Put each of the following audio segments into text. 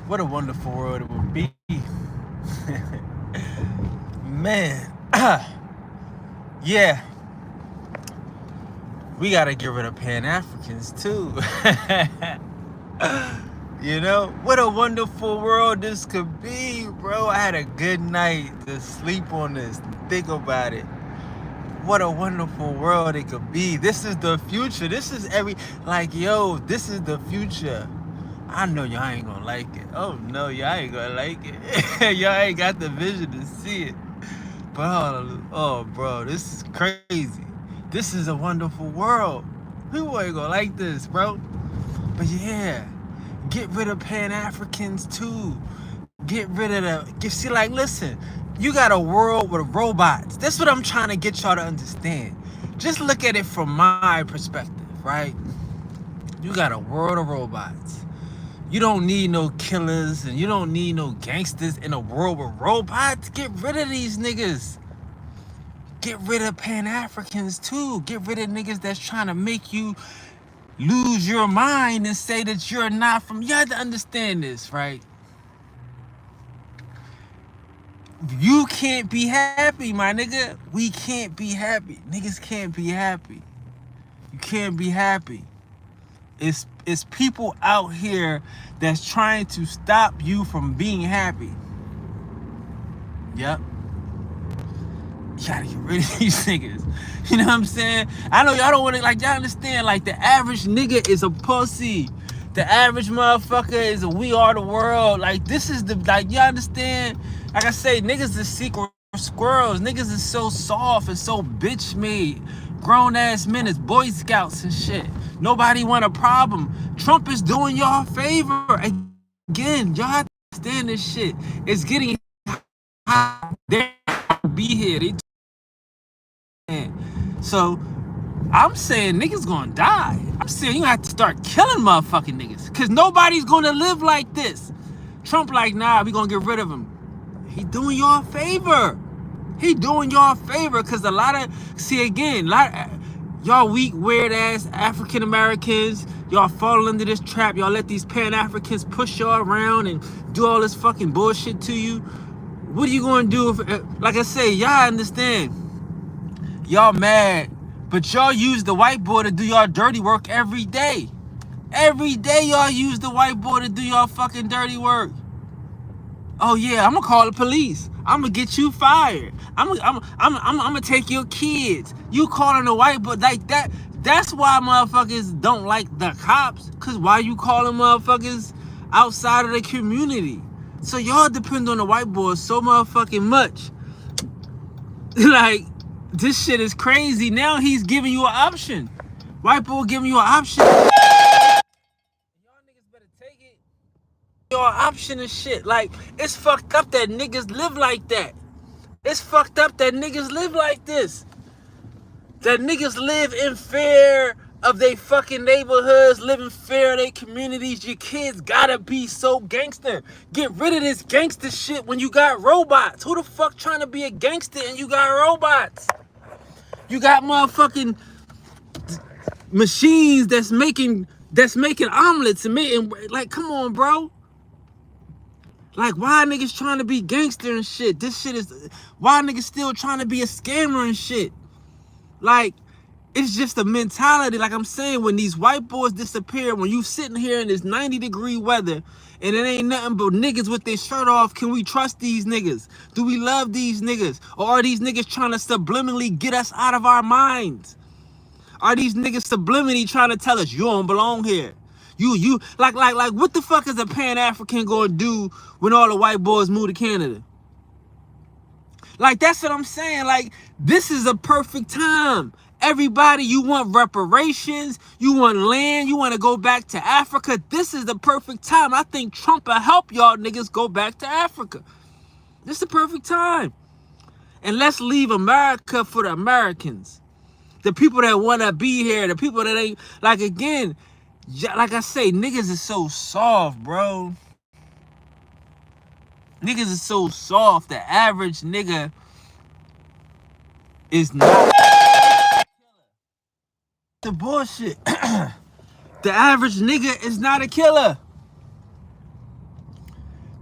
What a wonderful world it would be. Man. Yeah. We gotta get rid of Pan-Africans too. You know, what a wonderful world this could be, bro. I had a good night to sleep on this, think about it. What a wonderful world it could be. This is the future. This is this is the future. I know y'all ain't gonna like it. Oh no, y'all ain't gonna like it. Y'all ain't got the vision to see it. But oh, bro, this is crazy. This is a wonderful world. People ain't gonna like this, bro. But yeah, get rid of Pan-Africans too. Get rid of listen, you got a world with robots. That's what I'm trying to get y'all to understand. Just look at it from my perspective, right? You got a world of robots. You don't need no killers and you don't need no gangsters in a world with robots. Get rid of these niggas. Get rid of Pan-Africans too. Get rid of niggas that's trying to make you lose your mind and say that you're not from. You have to understand this, right? You can't be happy, my nigga. We can't be happy. Niggas can't be happy. You can't be happy. It's people out here that's trying to stop you from being happy. Yep. You gotta get rid of these niggas. You know what I'm saying? I know y'all don't want to, y'all understand, the average nigga is a pussy. The average motherfucker is a we are the world. This is y'all understand? Like I say, niggas is secret squirrels. Niggas is so soft and so bitch made. Grown ass men is Boy Scouts and shit. Nobody want a problem. Trump is doing y'all a favor. Again, y'all understand this shit. It's getting hot. They be here. So I'm saying niggas gonna die. I'm saying you have to start killing motherfucking niggas, cause nobody's gonna live like this. Trump nah, we gonna get rid of him. He doing y'all a favor. He doing y'all a favor, cause a lot of y'all weak, weird ass African Americans, y'all fall into this trap. Y'all let these Pan-Africans push y'all around and do all this fucking bullshit to you. What are you gonna do if, like I say, y'all understand? Y'all mad, but y'all use the white boy to do y'all dirty work every day. Every day y'all use the white boy to do y'all fucking dirty work. Oh yeah, I'm gonna call the police. I'm gonna get you fired. I'm gonna take your kids. You calling the white boy like that? That's why motherfuckers don't like the cops. Cause why you calling motherfuckers outside of the community? So y'all depend on the white boy so motherfucking much. This shit is crazy. Now he's giving you an option. White boy giving you an option. Y'all niggas better take it. Your option and shit. It's fucked up that niggas live like that. It's fucked up that niggas live like this. That niggas live in fear of they fucking neighborhoods, live in fear of their communities. Your kids gotta be so gangster. Get rid of this gangster shit when you got robots. Who the fuck trying to be a gangster and you got robots? You got motherfucking machines that's making omelets and making, come on, bro. Why niggas trying to be gangster and shit? This shit is, why niggas still trying to be a scammer and shit? It's just a mentality. I'm saying, when these white boys disappear, when you sitting here in this 90-degree weather and it ain't nothing but niggas with their shirt off, can we trust these niggas? Do we love these niggas? Or are these niggas trying to subliminally get us out of our minds? Are these niggas subliminally trying to tell us you don't belong here? You what the fuck is a Pan-African gonna do when all the white boys move to Canada? That's what I'm saying. This is a perfect time. Everybody, you want reparations, you want land, you want to go back to Africa. This is the perfect time. I think Trump will help y'all niggas go back to Africa. This is the perfect time. And let's leave America for the Americans. The people that want to be here, the people that ain't, again, like I say, niggas is so soft, bro. Niggas is so soft. The average nigga is not the bullshit. The average nigga is not a killer.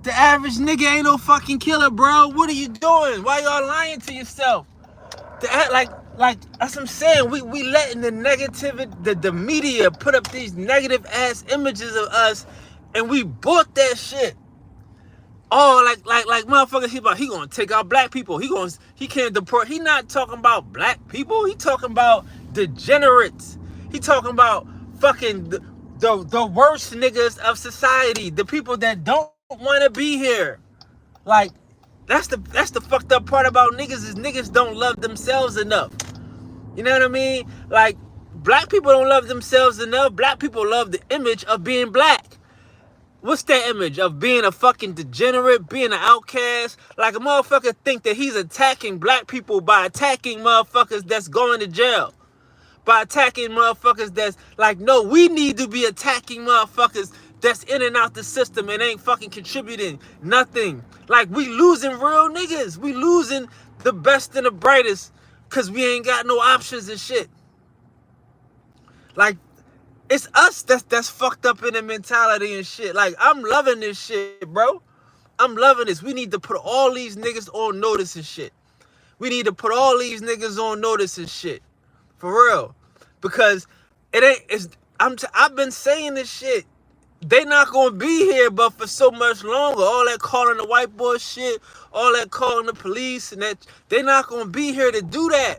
The average nigga ain't no fucking killer, bro. What are you doing? Why y'all lying to yourself? Like that's what I'm saying. We letting the negativity, the media put up these negative ass images of us, and we bought that shit. Oh, like motherfuckers, he gonna take out black people. He can't deport. He not talking about black people. He talking about degenerates. He talking about fucking the worst niggas of society. The people that don't want to be here. Like, that's the fucked up part about niggas is niggas don't love themselves enough. You know what I mean? Like, black people don't love themselves enough. Black people love the image of being black. What's that image of being a fucking degenerate, being an outcast? Like, a motherfucker think that he's attacking black people by attacking motherfuckers that's going to jail. By attacking motherfuckers that's like, no, we need to be attacking motherfuckers that's in and out the system and ain't fucking contributing nothing. Like, we losing real niggas. We losing the best and the brightest because we ain't got no options and shit. Like, it's us that's fucked up in the mentality and shit. Like, I'm loving this shit, bro. I'm loving this. We need to put all these niggas on notice and shit. We need to put all these niggas on notice and shit. For real. Because I've been saying this shit. They not gonna be here but for so much longer. All that calling the white boy shit, all that calling the police, and that they not gonna be here to do that.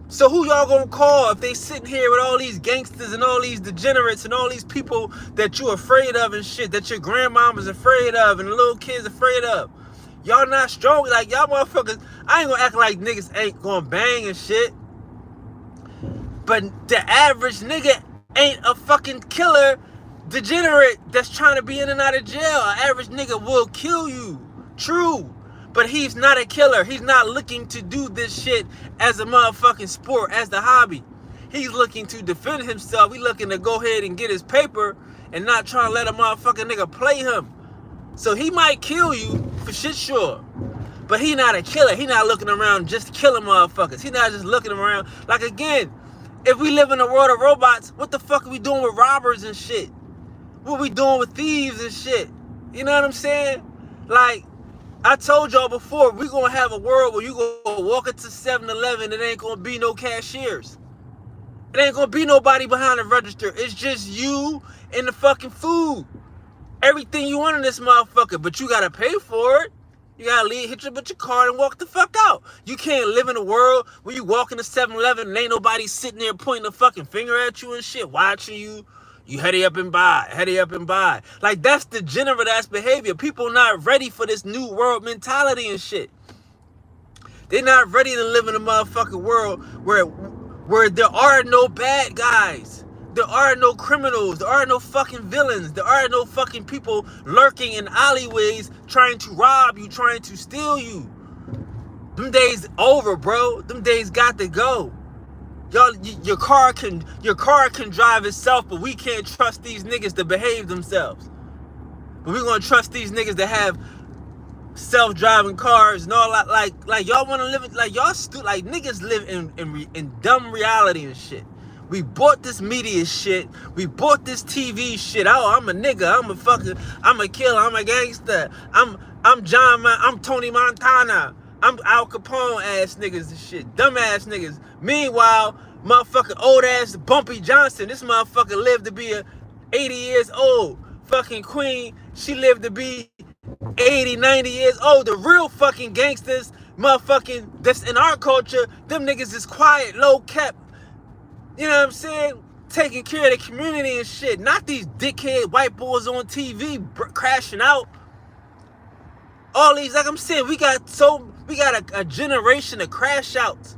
So who y'all gonna call if they sitting here with all these gangsters and all these degenerates and all these people that you afraid of and shit, that your grandmama's afraid of and the little kids afraid of? Y'all not strong. Like, y'all motherfuckers, I ain't gonna act like niggas ain't gonna bang and shit. But the average nigga ain't a fucking killer degenerate that's trying to be in and out of jail. An average nigga will kill you. True. But he's not a killer. He's not looking to do this shit as a motherfucking sport, as the hobby. He's looking to defend himself. He's looking to go ahead and get his paper and not trying to let a motherfucking nigga play him. So he might kill you for shit sure. But he not a killer. He not looking around just killing motherfuckers. He not just looking around. Like, again, if we live in a world of robots, what the fuck are we doing with robbers and shit? What we doing with thieves and shit? You know what I'm saying? Like, I told y'all before, we gonna have a world where you gonna walk into 7-Eleven and it ain't gonna be no cashiers. It ain't gonna be nobody behind the register. It's just you and the fucking food. Everything you want in this motherfucker, but you gotta pay for it. You gotta hit your card and walk the fuck out. You can't live in a world where you walk into 7-Eleven and ain't nobody sitting there pointing a fucking finger at you and shit, watching you. You heady up and buy. Like, that's degenerate ass behavior. People not ready for this new world mentality and shit. They're not ready to live in a motherfucking world where there are no bad guys. There are no criminals. There are no fucking villains. There are no fucking people lurking in alleyways trying to rob you, trying to steal you. Them days over, bro. Them days got to go. Y'all, your car can drive itself, but we can't trust these niggas to behave themselves. But we're gonna trust these niggas that have self-driving cars and all that. Like y'all want to live like y'all like niggas live in dumb reality and shit. We bought this media shit. We bought this TV shit. Oh, I'm a nigga. I'm a killer. I'm a gangster. I'm Tony Montana. I'm Al Capone ass niggas and shit. Dumb ass niggas. Meanwhile, motherfucking old ass Bumpy Johnson. This motherfucker lived to be 80 years old. Fucking queen. She lived to be 80, 90 years old. The real fucking gangsters, motherfucking, that's in our culture, them niggas is quiet, low kept. You know what I'm saying? Taking care of the community and shit. Not these dickhead white boys on TV crashing out. All these, like I'm saying, we got a generation of crash outs.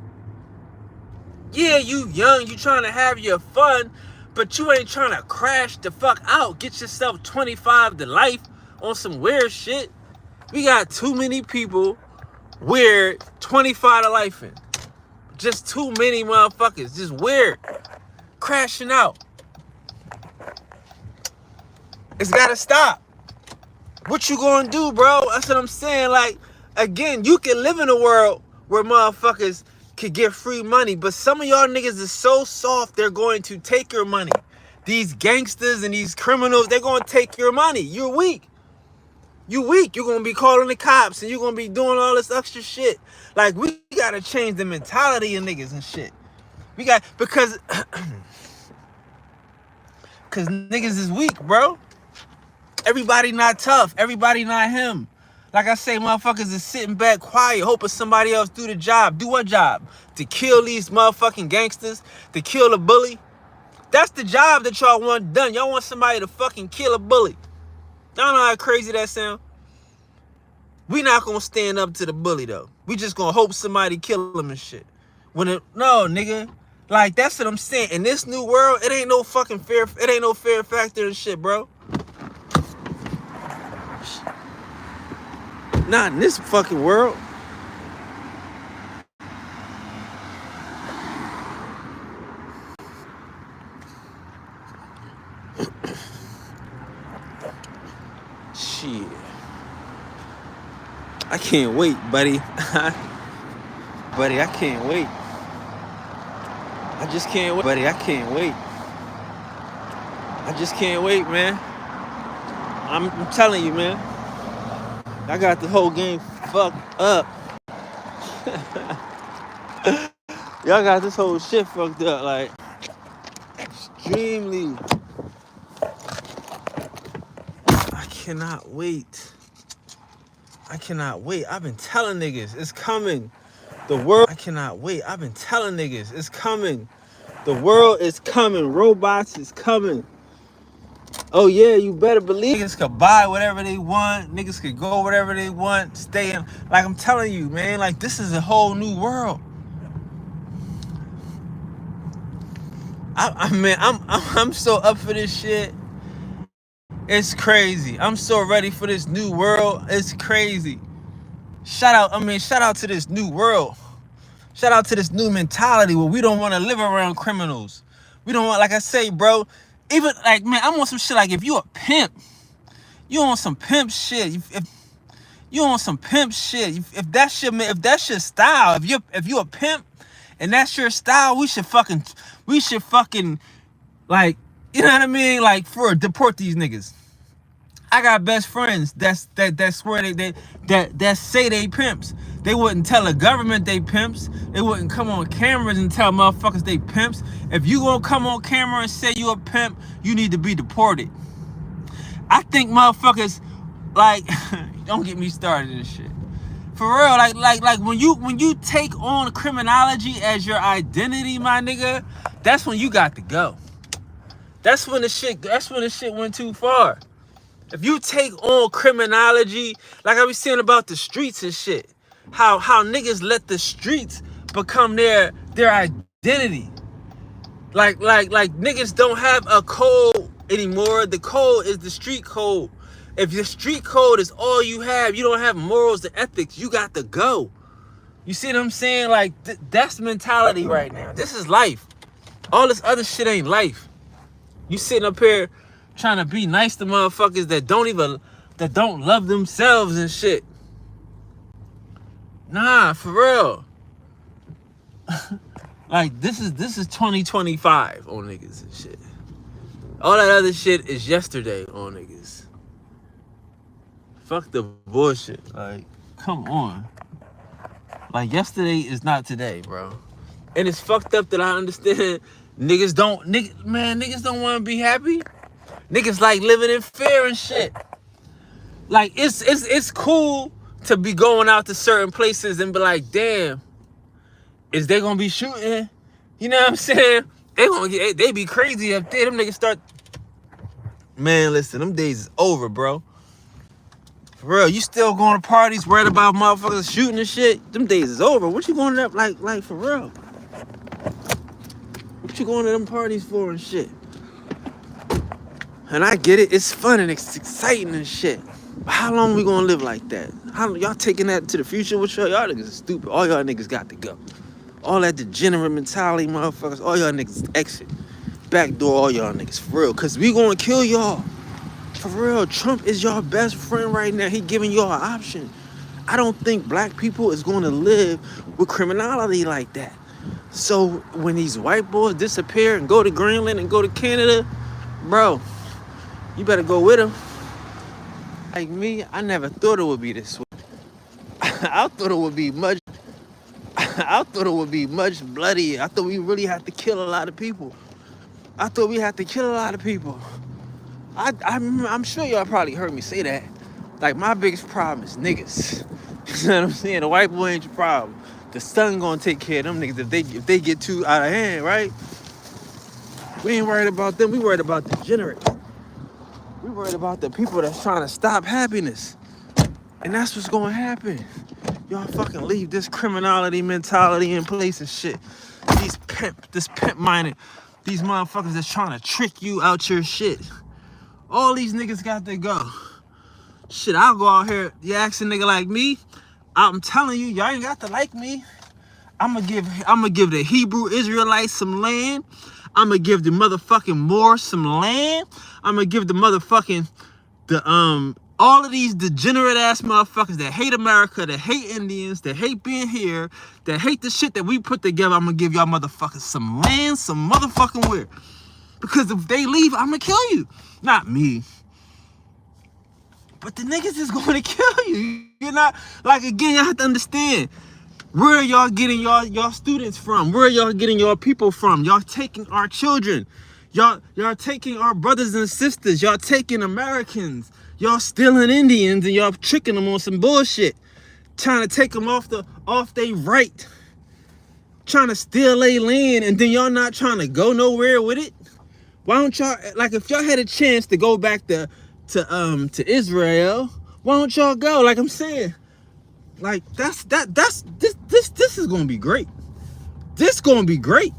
Yeah, you young, you trying to have your fun, but you ain't trying to crash the fuck out. Get yourself 25 to life on some weird shit. We got too many people weird 25 to life in. Just too many motherfuckers, just weird, crashing out. It's gotta stop. What you gonna do, bro? That's what I'm saying. Like, again, you can live in a world where motherfuckers could get free money, but some of y'all niggas is so soft, they're going to take your money. These gangsters and these criminals, they're gonna take your money. You're weak. You weak. You're gonna be calling the cops and you're gonna be doing all this extra shit. Like, we gotta change the mentality of niggas and shit. We got, because niggas is weak, bro. Everybody not tough. Everybody not him. Like I say, motherfuckers is sitting back quiet, hoping somebody else do the job. Do what job? To kill these motherfucking gangsters? To kill a bully? That's the job that y'all want done. Y'all want somebody to fucking kill a bully. Y'all know how crazy that sound? We not gonna stand up to the bully, though. We just gonna hope somebody kill him and shit. No, nigga. Like, that's what I'm saying. In this new world, it ain't no fucking fear. It ain't no fear factor and shit, bro. Not in this fucking world. Shit. I can't wait, buddy. Buddy, I can't wait. I just can't wait. Buddy, I can't wait. I just can't wait, man. I'm telling you, man. I got the whole game fucked up. Y'all got this whole shit fucked up, like, extremely. I cannot wait. I cannot wait. I've been telling niggas it's coming. The world. I cannot wait. I've been telling niggas it's coming. The world is coming. Robots is coming. Oh yeah, you better believe. Niggas could buy whatever they want. Niggas could go whatever they want. Stay in. Like, I'm telling you, man. Like, this is a whole new world. I'm so up for this shit. It's crazy. I'm so ready for this new world. It's crazy. Shout out to this new world. Shout out to this new mentality where we don't want to live around criminals. We don't want, like I say, bro. Even, like, man, I want some shit. Like, if you a pimp, you want some pimp shit. If you want some pimp shit, if that's your style, if you a pimp and that's your style, we should fucking, like, you know what I mean? Like, deport these niggas. I got best friends that swear that say they pimps. They wouldn't tell the government they pimps. They wouldn't come on cameras and tell motherfuckers they pimps. If you gonna come on camera and say you a pimp, you need to be deported. I think motherfuckers, like, don't get me started in this shit. For real, like when you take on criminology as your identity, my nigga, that's when you got to go. That's when the shit went too far. If you take on criminology, like I was saying about the streets and shit, how niggas let the streets become their identity. Like niggas don't have a code anymore. The code is the street code. If your street code is all you don't have morals and ethics, you got to go. You see what I'm saying? Like, that's mentality right now. This is life. All this other shit ain't life. You sitting up here trying to be nice to motherfuckers that don't love themselves and shit. Nah, for real. Like, this is 2025 on niggas and shit. All that other shit is yesterday on niggas. Fuck the bullshit. Like, come on. Like, yesterday is not today, bro. And it's fucked up that I understand niggas don't want to be happy. Niggas like living in fear and shit. Like, it's cool to be going out to certain places and be like, damn, is they gonna be shooting? You know what I'm saying? They be crazy up there. Them niggas start. Man, listen, them days is over, bro. For real, you still going to parties worried about motherfuckers shooting and shit? Them days is over. What you going to that, like for real? What you going to them parties for and shit? And I get it, it's fun and it's exciting and shit. But how long we gonna live like that? How y'all taking that to the future with y'all? Y'all niggas is stupid. All y'all niggas got to go. All that degenerate mentality, motherfuckers, all y'all niggas exit. Backdoor all y'all niggas, for real. Cause we gonna kill y'all. For real, Trump is your best friend right now. He giving y'all an option. I don't think black people is gonna live with criminality like that. So when these white boys disappear and go to Greenland and go to Canada, bro, you better go with them. Like me, I never thought it would be this way. I thought it would be much. I thought it would be much bloody. I thought we really had to kill a lot of people. I thought we had to kill a lot of people. I'm sure y'all probably heard me say that. Like, my biggest problem is niggas. You know what I'm saying? The white boy ain't your problem. The sun gonna take care of them niggas if they get too out of hand, right? We ain't worried about them. We worried about the degenerates. We worried about the people that's trying to stop happiness. And that's what's gonna happen. Y'all fucking leave this criminality mentality in place and shit. This pimp minded, these motherfuckers that's trying to trick you out your shit. All these niggas got to go. Shit, I'll go out here. You ask a nigga like me, I'm telling you, y'all ain't got to like me. I'ma give the Hebrew Israelites some land. I'ma give the motherfucking Moors some land. I'ma give the motherfucking all of these degenerate ass motherfuckers that hate America, that hate Indians, that hate being here, that hate the shit that we put together. I'm gonna give y'all motherfuckers some land, some motherfucking where. Because if they leave, I'm gonna kill you. Not me. But the niggas is gonna kill you. You're not, like, again, y'all have to understand. Where are y'all getting y'all students from? Where are y'all getting your people from? Y'all taking our children. Y'all taking our brothers and sisters. Y'all taking Americans. Y'all stealing Indians and y'all tricking them on some bullshit. Trying to take them off they right. Trying to steal their land, and then y'all not trying to go nowhere with it. Why don't y'all, like, if y'all had a chance to go back to Israel, why don't y'all go? Like I'm saying, like this is gonna be great. This gonna be great.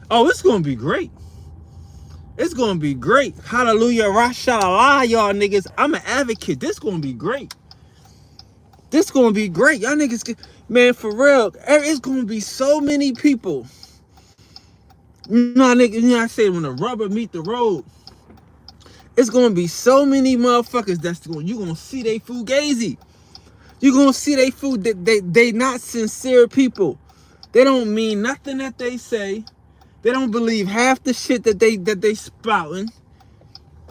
Oh, it's gonna be great. It's gonna be great. Hallelujah, Rashalallah, y'all niggas. I'm an advocate. This gonna be great. This gonna be great. Y'all niggas, man, for real. It's gonna be so many people. You know, niggas, you know, I say when the rubber meet the road, it's gonna be so many motherfuckers you gonna see they fugazi. You gonna see they food that they not sincere people. They don't mean nothing that they say. They don't believe half the shit that they spouting.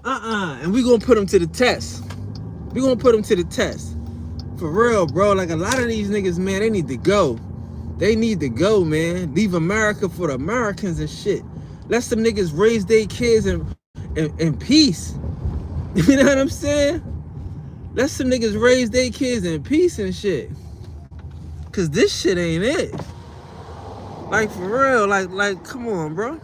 And we gonna put them to the test. We gonna put them to the test. For real, bro. Like, a lot of these niggas, man, they need to go. They need to go, man. Leave America for the Americans and shit. Let some niggas raise their kids in peace. You know what I'm saying? Let some niggas raise their kids in peace and shit. Cause this shit ain't it. Like, for real, like, come on, bro.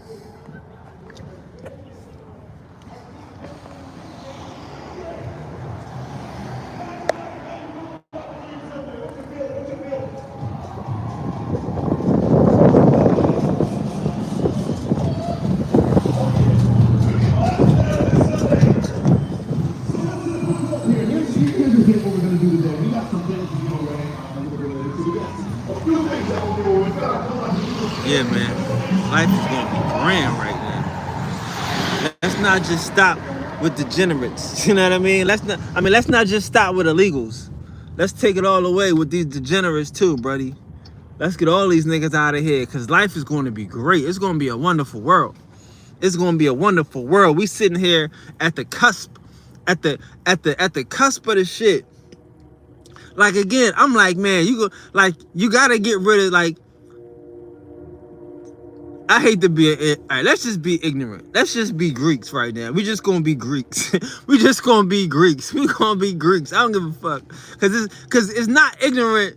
Yeah, man. Life is gonna be grand right now. Let's not just stop with degenerates. You know what I mean? Let's not just stop with illegals. Let's take it all away with these degenerates too, buddy. Let's get all these niggas out of here, because life is going to be great. It's going to be a wonderful world. It's going to be a wonderful world. We sitting here at the cusp, at the cusp of the shit. Like, again, I'm like, man, you gotta get rid of, like, I hate to be all right, let's just be ignorant. Let's just be Greeks right now. We just gonna be Greeks. We just gonna be Greeks. We gonna be Greeks. I don't give a fuck. Cause it's not ignorant.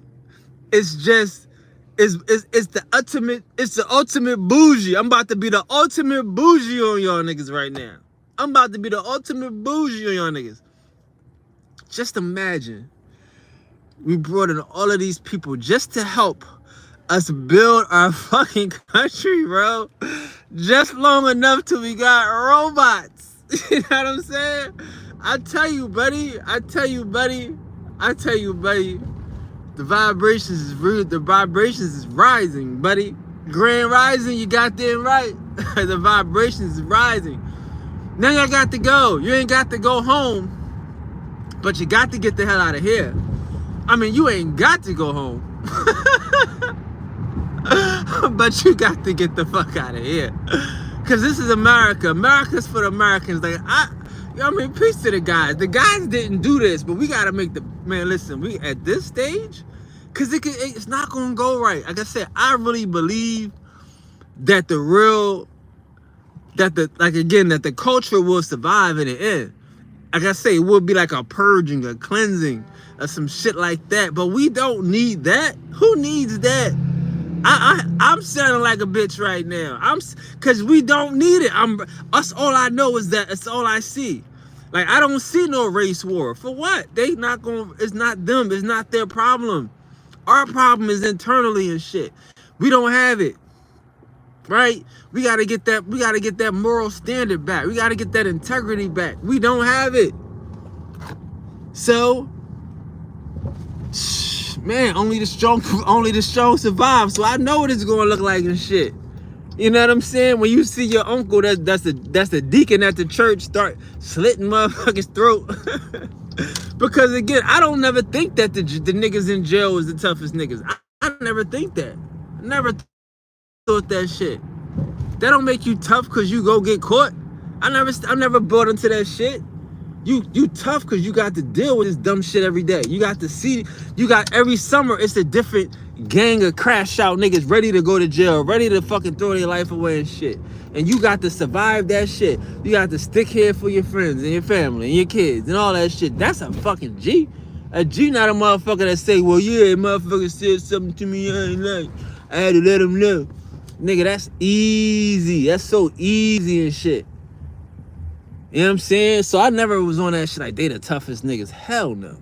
It's just it's the ultimate bougie. I'm about to be the ultimate bougie on y'all niggas right now. I'm about to be the ultimate bougie on y'all niggas. Just imagine we brought in all of these people just to help us build our fucking country, bro. Just long enough till we got robots. You know what I'm saying? I tell you, buddy. The vibrations is rising, buddy. Grand rising, you got them right. The vibrations is rising. Now y'all got to go. You ain't got to go home, but you got to get the hell out of here. I mean, you ain't got to go home. But you got to get the fuck out of here. Cause this is America. America's for the Americans. Like, I mean, peace to the guys. The guys didn't do this, but we gotta make the man. Listen, we at this stage, cause it's not gonna go right. Like I said, I really believe that that the culture will survive in the end. Like I say, it will be like a purging, a cleansing, or some shit like that. But we don't need that. Who needs that? I'm sounding like a bitch right now. Cause we don't need it. All I know is that it's all I see. Like, I don't see no race war. For what? They not going, it's not them, it's not their problem. Our problem is internally and shit. We don't have it. Right? We gotta get that moral standard back. We gotta get that integrity back. We don't have it. So, man, only the strong survive. So I know what it's gonna look like and shit. You know what I'm saying? When you see your uncle that's the deacon at the church start slitting motherfuckers' throat. Because again, I don't never think that the niggas in jail is the toughest niggas. I never think that. I never thought that shit. That don't make you tough because you go get caught. I never bought into that shit. You tough because you got to deal with this dumb shit every day. You got every summer it's a different gang of crash out niggas ready to go to jail, ready to fucking throw their life away and shit. And you got to survive that shit. You got to stick here for your friends and your family and your kids and all that shit. That's a fucking G. A G not a motherfucker that say, well, yeah, motherfucker said something to me I ain't like. I had to let him know. Nigga, that's easy. That's so easy and shit. You know what I'm saying? So I never was on that shit like they the toughest niggas. Hell no.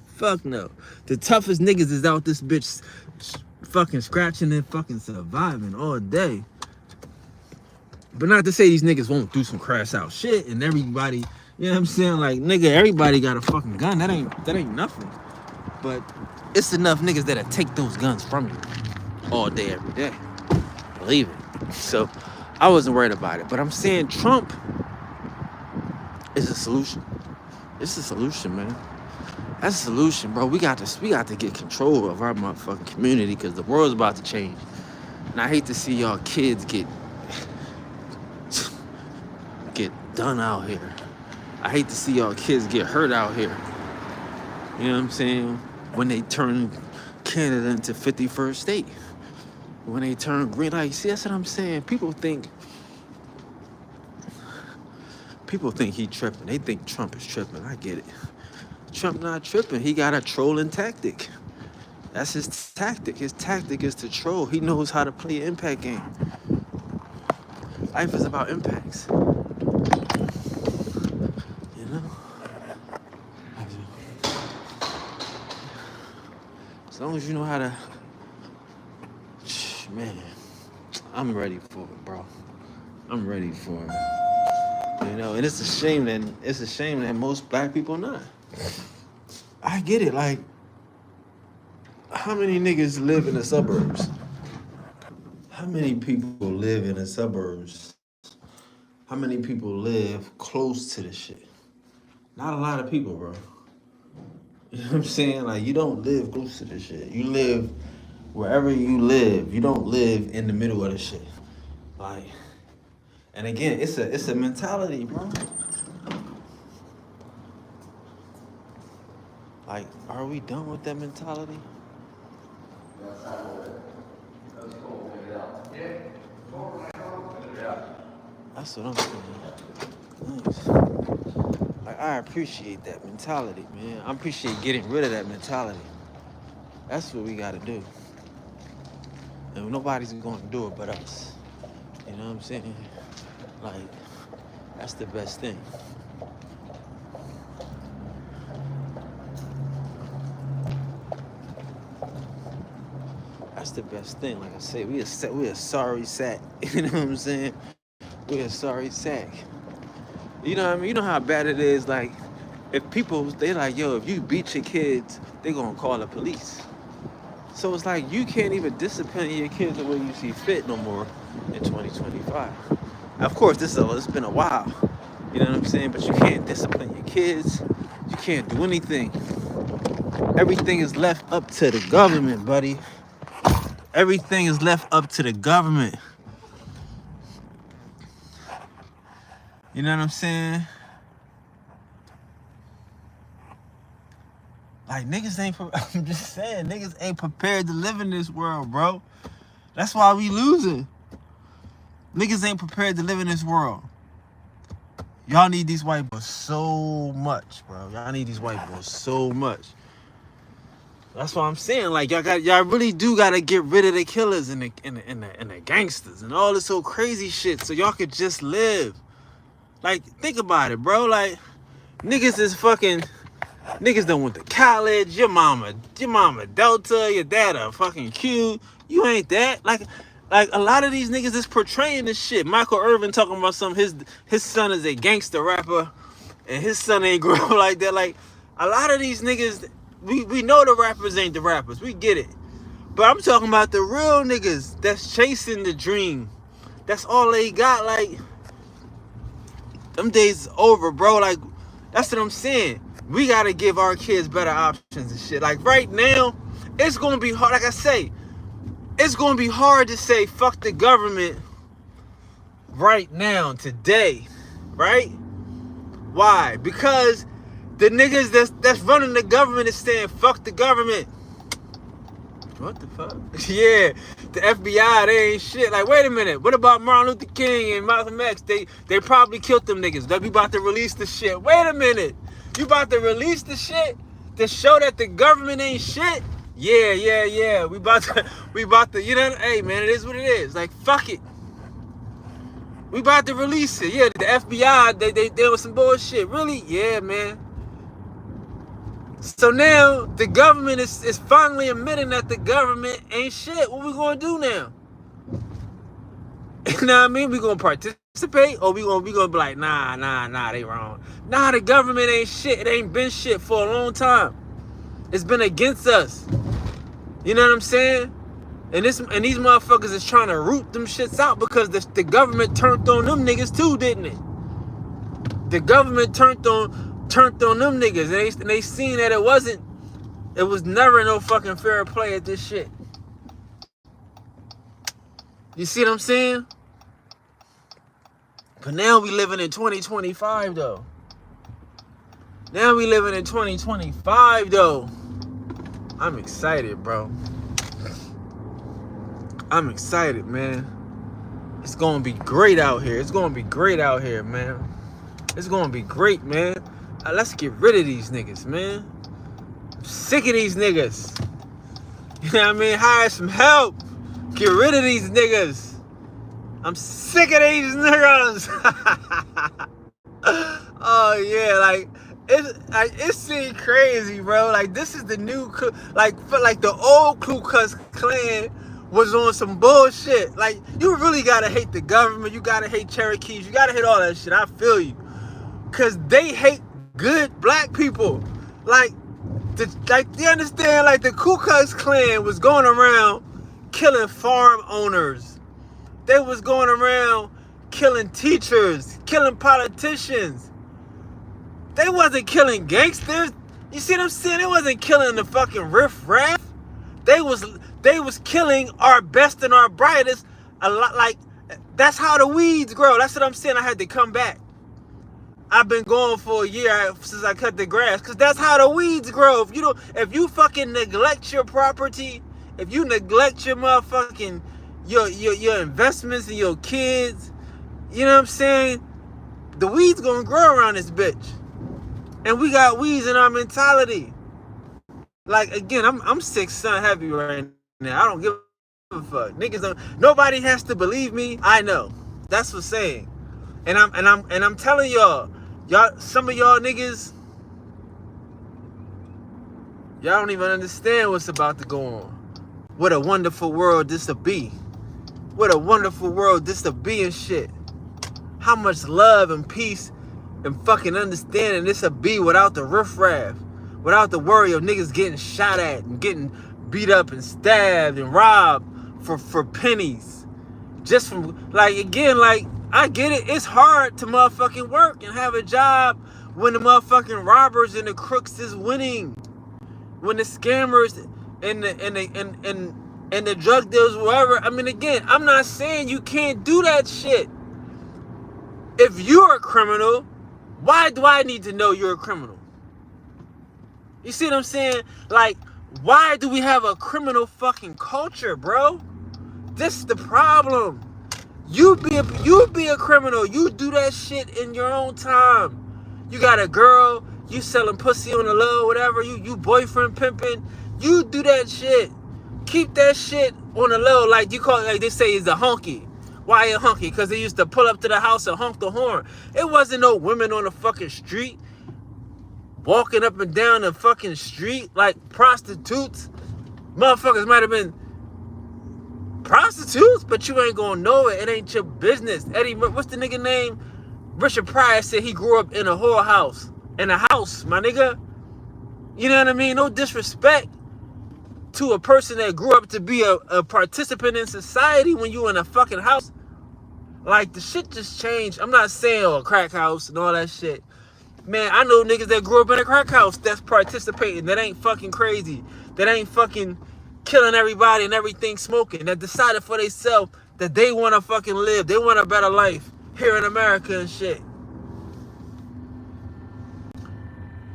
Fuck no. The toughest niggas is out this bitch fucking scratching and fucking surviving all day. But not to say these niggas won't do some crash out shit and everybody, you know what I'm saying? Like, nigga, everybody got a fucking gun. That ain't nothing. But it's enough niggas that'll take those guns from you all day, every day. Believe it. So I wasn't worried about it. But I'm saying Trump is a solution. It's a solution, man. That's a solution, bro. We got to get control of our motherfucking community because the world's about to change. And I hate to see y'all kids get done out here. I hate to see y'all kids get hurt out here. You know what I'm saying? When they turn Canada into 51st state. When they turn green light. See, that's what I'm saying. People think he tripping. They think Trump is tripping. I get it. Trump not tripping. He got a trolling tactic. That's his tactic. His tactic is to troll. He knows how to play an impact game. Life is about impacts. You know? As long as you know how to... Man, I'm ready for it, bro. I'm ready for it. You know, and it's a shame that most black people not. I get it. Like, how many niggas live in the suburbs? How many people live in the suburbs? How many people live close to the shit? Not a lot of people, bro. You know what I'm saying? Like, you don't live close to the shit. You live wherever you live. You don't live in the middle of the shit. Like, and again, it's a mentality, bro. Like, are we done with that mentality? That's what I'm saying. Nice. Like, I appreciate that mentality, man. I appreciate getting rid of that mentality. That's what we gotta do. And nobody's gonna do it but us. You know what I'm saying? Like, that's the best thing. That's the best thing. Like I said, we a sorry sack. You know what I'm saying? We a sorry sack. You know what I mean? You know how bad it is. Like, if people, they like, yo, if you beat your kids, they gonna call the police. So it's like you can't even discipline your kids the way you see fit no more in 2025. Of course, it's been a while. You know what I'm saying? But you can't discipline your kids. You can't do anything. Everything is left up to the government, buddy. Everything is left up to the government. You know what I'm saying? Like, niggas ain't, I'm just saying, niggas ain't prepared to live in this world, bro. That's why we losing. Niggas ain't prepared to live in this world. Y'all need these white boys so much, bro. Y'all need these white boys so much. That's what I'm saying. Like, y'all really do gotta get rid of the killers and the gangsters and all this old crazy shit so y'all could just live. Like, think about it, bro. Like, niggas is fucking, niggas done went to college. Your mama Delta, your dad a fucking Q. You ain't that. Like a lot of these niggas is portraying this shit. Michael Irvin talking about his son is a gangster rapper, and his son ain't grow like that. Like, a lot of these niggas, we know the rappers ain't the rappers. We get it. But I'm talking about the real niggas that's chasing the dream. That's all they got. Like, them days is over, bro. Like, that's what I'm saying. We gotta give our kids better options and shit. Like, right now, it's gonna be hard. Like I say, it's gonna be hard to say fuck the government right now, today, right? Why? Because the niggas that's running the government is saying fuck the government. What the fuck? Yeah, the FBI, they ain't shit. Like, wait a minute. What about Martin Luther King and Malcolm X? They probably killed them niggas. We about to release the shit. Wait a minute. You about to release the shit to show that the government ain't shit? Yeah. We about to, you know, hey man, it is what it is. Like, fuck it. We about to release it. Yeah, the FBI, they was some bullshit. Really? Yeah, man. So now the government is finally admitting that the government ain't shit. What we gonna do now? You know what I mean? We gonna participate, or we gonna be like, nah, they wrong. Nah, the government ain't shit. It ain't been shit for a long time. It's been against us. You know what I'm saying? And these motherfuckers is trying to root them shits out because the government turned on them niggas too, didn't it? The government turned on them niggas, and they seen that it was never no fucking fair play at this shit. You see what I'm saying? But now we living in 2025 though. I'm excited, bro. I'm excited, man. It's gonna be great out here. Man. It's gonna be great, man. Let's get rid of these niggas, man. I'm sick of these niggas. You know what I mean? Hire some help. Get rid of these niggas. I'm sick of these niggas. Oh yeah, like it seemed crazy, bro. Like, this is the new, like the old Ku Klux Klan was on some bullshit. Like, you really gotta hate the government. You gotta hate Cherokees. You gotta hate all that shit. I feel you, cause they hate good black people. Like, you understand? Like, the Ku Klux Klan was going around killing farm owners. They was going around killing teachers, killing politicians. They wasn't killing gangsters. You see what I'm saying? They wasn't killing the fucking riff-raff. They was killing our best and our brightest. A lot. Like, that's how the weeds grow. That's what I'm saying. I had to come back. I've been going for a year since I cut the grass, because that's how the weeds grow. If you fucking neglect your property, if you neglect your motherfucking your investments and your kids, you know what I'm saying? The weeds gonna grow around this bitch. And we got weeds in our mentality. Like, again, I'm 6 son heavy right now. I don't give a fuck. Niggas don't. Nobody has to believe me. I know. That's what's saying. And I'm telling y'all, some of y'all niggas, y'all don't even understand what's about to go on. What a wonderful world this will be. What a wonderful world this will be and shit. How much love and peace and fucking understanding this will be without the riffraff. Without the worry of niggas getting shot at and getting beat up and stabbed and robbed for pennies. Just from, like, again, like, I get it. It's hard to motherfucking work and have a job when the motherfucking robbers and the crooks is winning. When the scammers and the drug dealers, whatever. I mean, again, I'm not saying you can't do that shit. If you're a criminal, why do I need to know you're a criminal? You see what I'm saying? Like, why do we have a criminal fucking culture, bro? This is the problem. You be a criminal. You do that shit in your own time. You got a girl, you selling pussy on the low, whatever, you boyfriend pimping, you do that shit. Keep that shit on the low, like you call it, like they say is a honky. Why a honky? Because they used to pull up to the house and honk the horn. It wasn't no women on the fucking street walking up and down the fucking street like prostitutes. Motherfuckers might have been prostitutes, but you ain't gonna know it. It ain't your business. Eddie, what's the nigga name? Richard Pryor said he grew up in a whorehouse. In a house, my nigga. You know what I mean? No disrespect to a person that grew up to be a participant in society when you in a fucking house. Like, the shit just changed. I'm not saying a crack house and all that shit. Man, I know niggas that grew up in a crack house that's participating, that ain't fucking crazy, that ain't fucking killing everybody and everything smoking, that decided for themselves that they want to fucking live, they want a better life here in America and shit.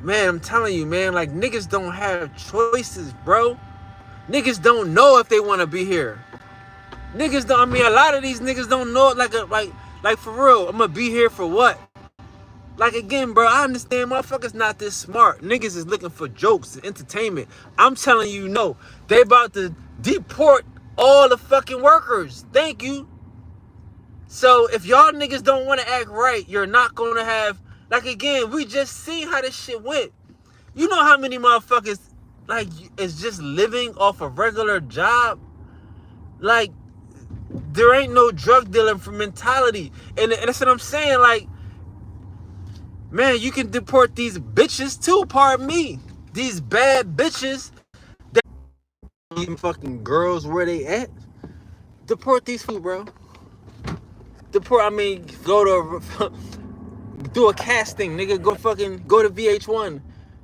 Man, I'm telling you, man, like, niggas don't have choices, bro. Niggas don't know if they want to be here. Niggas don't, I mean, a lot of these niggas don't know, like for real, I'm gonna be here for what? Like, again, bro, I understand motherfuckers not this smart. Niggas is looking for jokes and entertainment. I'm telling you, no. They about to deport all the fucking workers. Thank you. So, if y'all niggas don't want to act right, you're not going to have... Like, again, we just seen how this shit went. You know how many motherfuckers, like, is just living off a regular job? Like, there ain't no drug dealing for mentality. And that's what I'm saying, like, man, you can deport these bitches too, pardon me. These bad bitches that even fucking girls where they at. Deport these fools, bro. Deport, I mean, go to do a casting, nigga. Go to VH1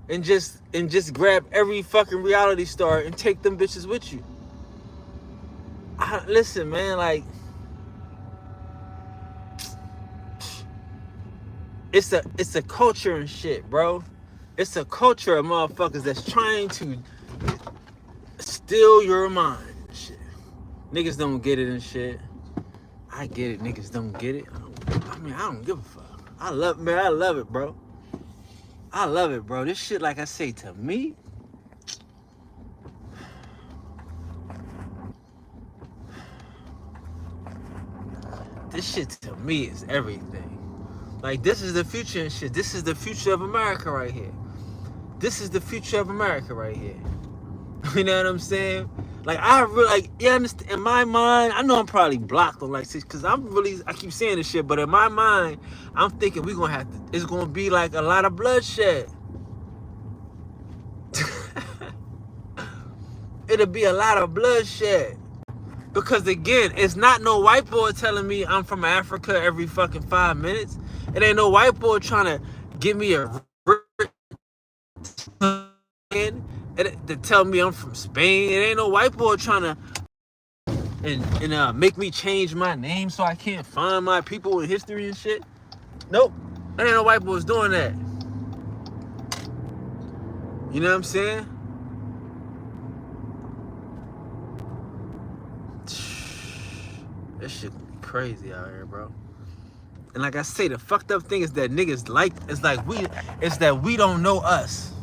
and just grab every fucking reality star and take them bitches with you. Listen, man, like, it's a culture and shit, bro. It's a culture of motherfuckers that's trying to steal your mind and shit. Niggas don't get it and shit. I get it, niggas don't get it. I don't give a fuck. I love it, bro. I love it, bro. This shit, like I say, to me, this shit to me is everything. Like, this is the future and shit. This is the future of America right here. This is the future of America right here. You know what I'm saying? Like, I really, like, yeah, understand, in my mind, I know I'm probably blocked on, like, because I keep saying this shit, but in my mind, I'm thinking we're going to have to, it's going to be, like, a lot of bloodshed. It'll be a lot of bloodshed. Because, again, it's not no white boy telling me I'm from Africa every fucking 5 minutes. It ain't no white boy trying to give me a to tell me I'm from Spain. It ain't no white boy trying to and make me change my name so I can't find my people in history and shit. Nope. There ain't no white boys doing that. You know what I'm saying? This shit crazy out here, bro. And like I say, the fucked up thing is that niggas it's that we don't know us.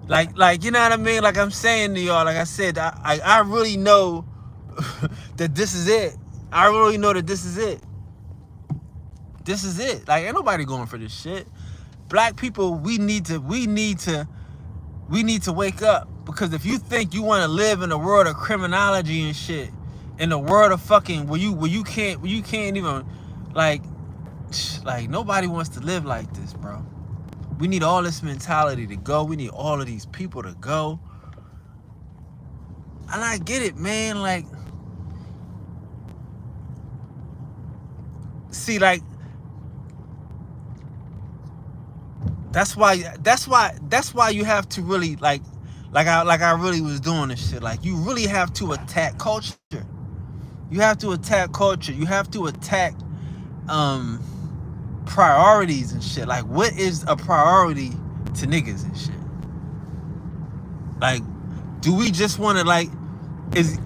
Like, you know what I mean? Like I'm saying to y'all, like I said, I really know that this is it. I really know that this is it. This is it. Like, ain't nobody going for this shit. Black people, we need to wake up. Because if you think you want to live in a world of criminology and shit, in the world of fucking where you can't even like nobody wants to live like this, bro. We need all this mentality to go. We need all of these people to go. And I get it, man. Like, see, like, that's why you have to really like I really was doing this shit. Like, you really have to attack culture. You have to attack culture. You have to attack priorities and shit. Like, what is a priority to niggas and shit? Like, do we just want to like, is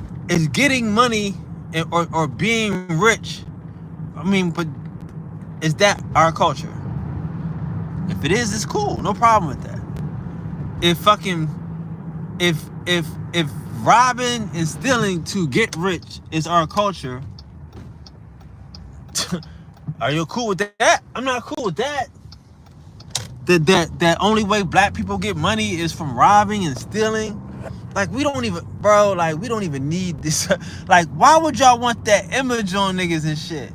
getting money or being rich? I mean, but is that our culture? If it is, it's cool. No problem with that. If fucking if robbing and stealing to get rich is our culture, are you cool with that? I'm not cool with that. That only way black people get money is from robbing and stealing. Like, we don't even, bro, like, we don't even need this. Like, why would y'all want that image on niggas and shit?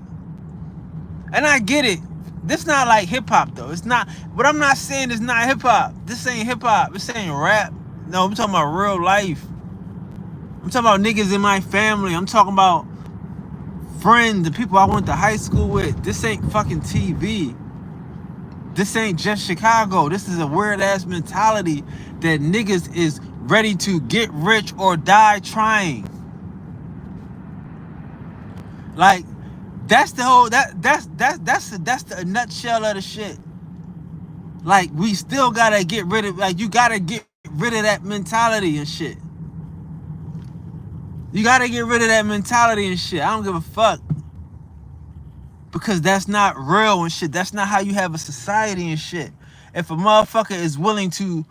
And I get it. This not like hip-hop, though. It's not, what I'm not saying is not hip-hop. This ain't hip-hop. This ain't rap. No, I'm talking about real life. I'm talking about niggas in my family. I'm talking about friends, the people I went to high school with. This ain't fucking TV. This ain't just Chicago. This is a weird-ass mentality that niggas is ready to get rich or die trying. Like, that's the whole, that's the nutshell of the shit. Like, we still gotta get rid of, like, you gotta get rid of that mentality and shit. You gotta get rid of that mentality and shit. I don't give a fuck. Because that's not real and shit. That's not how you have a society and shit. If a motherfucker is willing to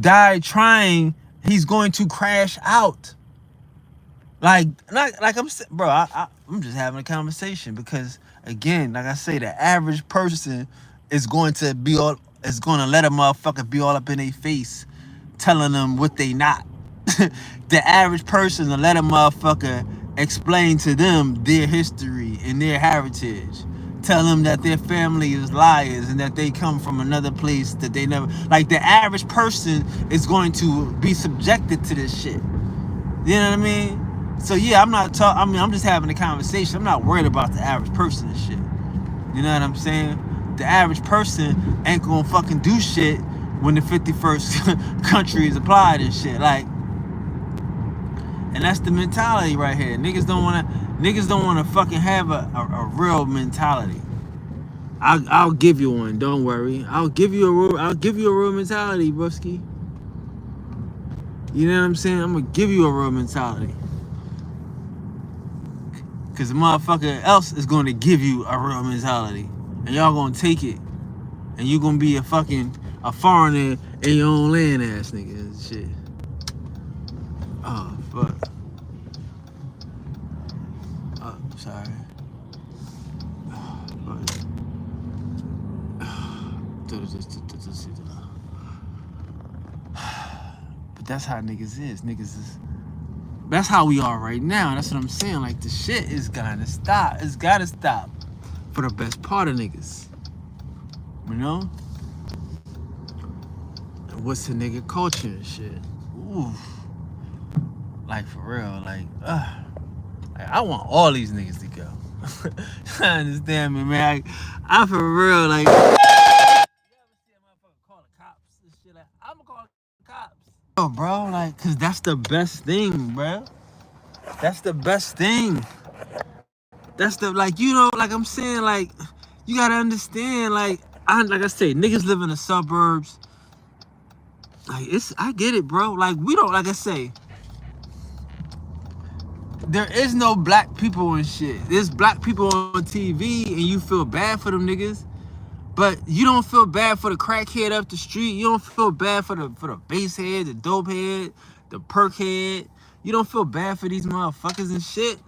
die trying, he's going to crash out. Like I'm, bro, I'm just having a conversation because, again, like I say, the average person is going to let a motherfucker be all up in their face, telling them what they not. The average person will let a motherfucker explain to them their history and their heritage. Tell them that their family is liars and that they come from another place that they never... Like, the average person is going to be subjected to this shit. You know what I mean? So, yeah, I'm just having a conversation. I'm not worried about the average person and shit. You know what I'm saying? The average person ain't gonna fucking do shit when the 51st country is applied and shit. Like, and that's the mentality right here. Niggas don't wanna fucking have a real mentality. I'll give you one. Don't worry. I'll give you a real mentality, broski. You know what I'm saying? I'm gonna give you a real mentality. Cause the motherfucker else is gonna give you a real mentality, and y'all gonna take it, and you gonna be a foreigner in your own land, ass nigga and shit. Oh fuck. Oh, sorry. But that's how niggas is. Niggas is. That's how we are right now. That's what I'm saying. Like, the shit is gotta stop. It's gotta stop for the best part of niggas. You know? And what's the nigga culture and shit? Ooh. Like, for real. Like, I want all these niggas to go. I understand me, man. I'm for real. Like, you ever see a motherfucker call the cops and shit? Like, I'm gonna call the cops. Yo, bro, like, cause that's the best thing, bro. That's the best thing. That's the, like, you know, like I'm saying, like, you gotta understand, like I say, niggas live in the suburbs. Like, I get it, bro. Like, we don't, like I say, there is no black people and shit. There's black people on TV and you feel bad for them niggas. But you don't feel bad for the crackhead up the street. You don't feel bad for the bass head, the dope head, the perk head. You don't feel bad for these motherfuckers and shit.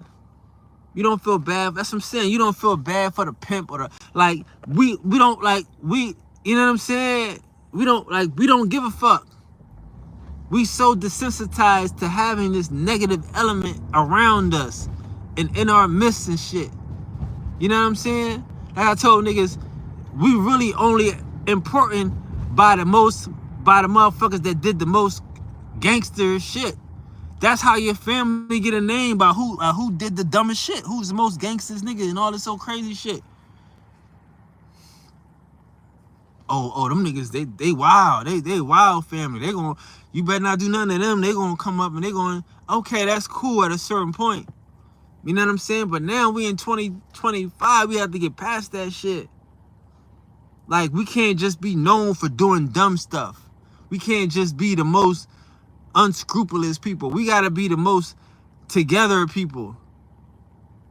You don't feel bad. That's what I'm saying. You don't feel bad for the pimp or the, like, we don't, like, you know what I'm saying? We don't give a fuck. We so desensitized to having this negative element around us and in our midst and shit. You know what I'm saying? Like I told niggas, we really only important by the motherfuckers that did the most gangster shit. That's how your family get a name, by who did the dumbest shit, who's the most gangsters nigga and all this so crazy shit. Oh, them niggas, they wild. They wild family. You better not do nothing to them. They gonna come up and they going, okay, that's cool at a certain point. You know what I'm saying? But now we in 2025, we have to get past that shit. Like, we can't just be known for doing dumb stuff. We can't just be the most unscrupulous people. We gotta be the most together people.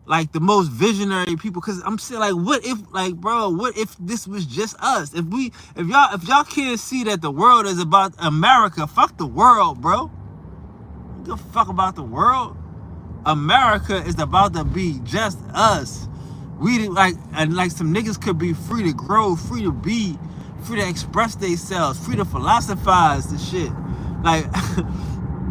Like the most visionary people. Cause I'm saying, like, what if, like, bro, what if this was just us? If y'all can't see that the world is about America, fuck the world, bro. You give a fuck about the world? America is about to be just us. We like, and like some niggas could be free to grow, free to be, free to express themselves, free to philosophize the shit. Like,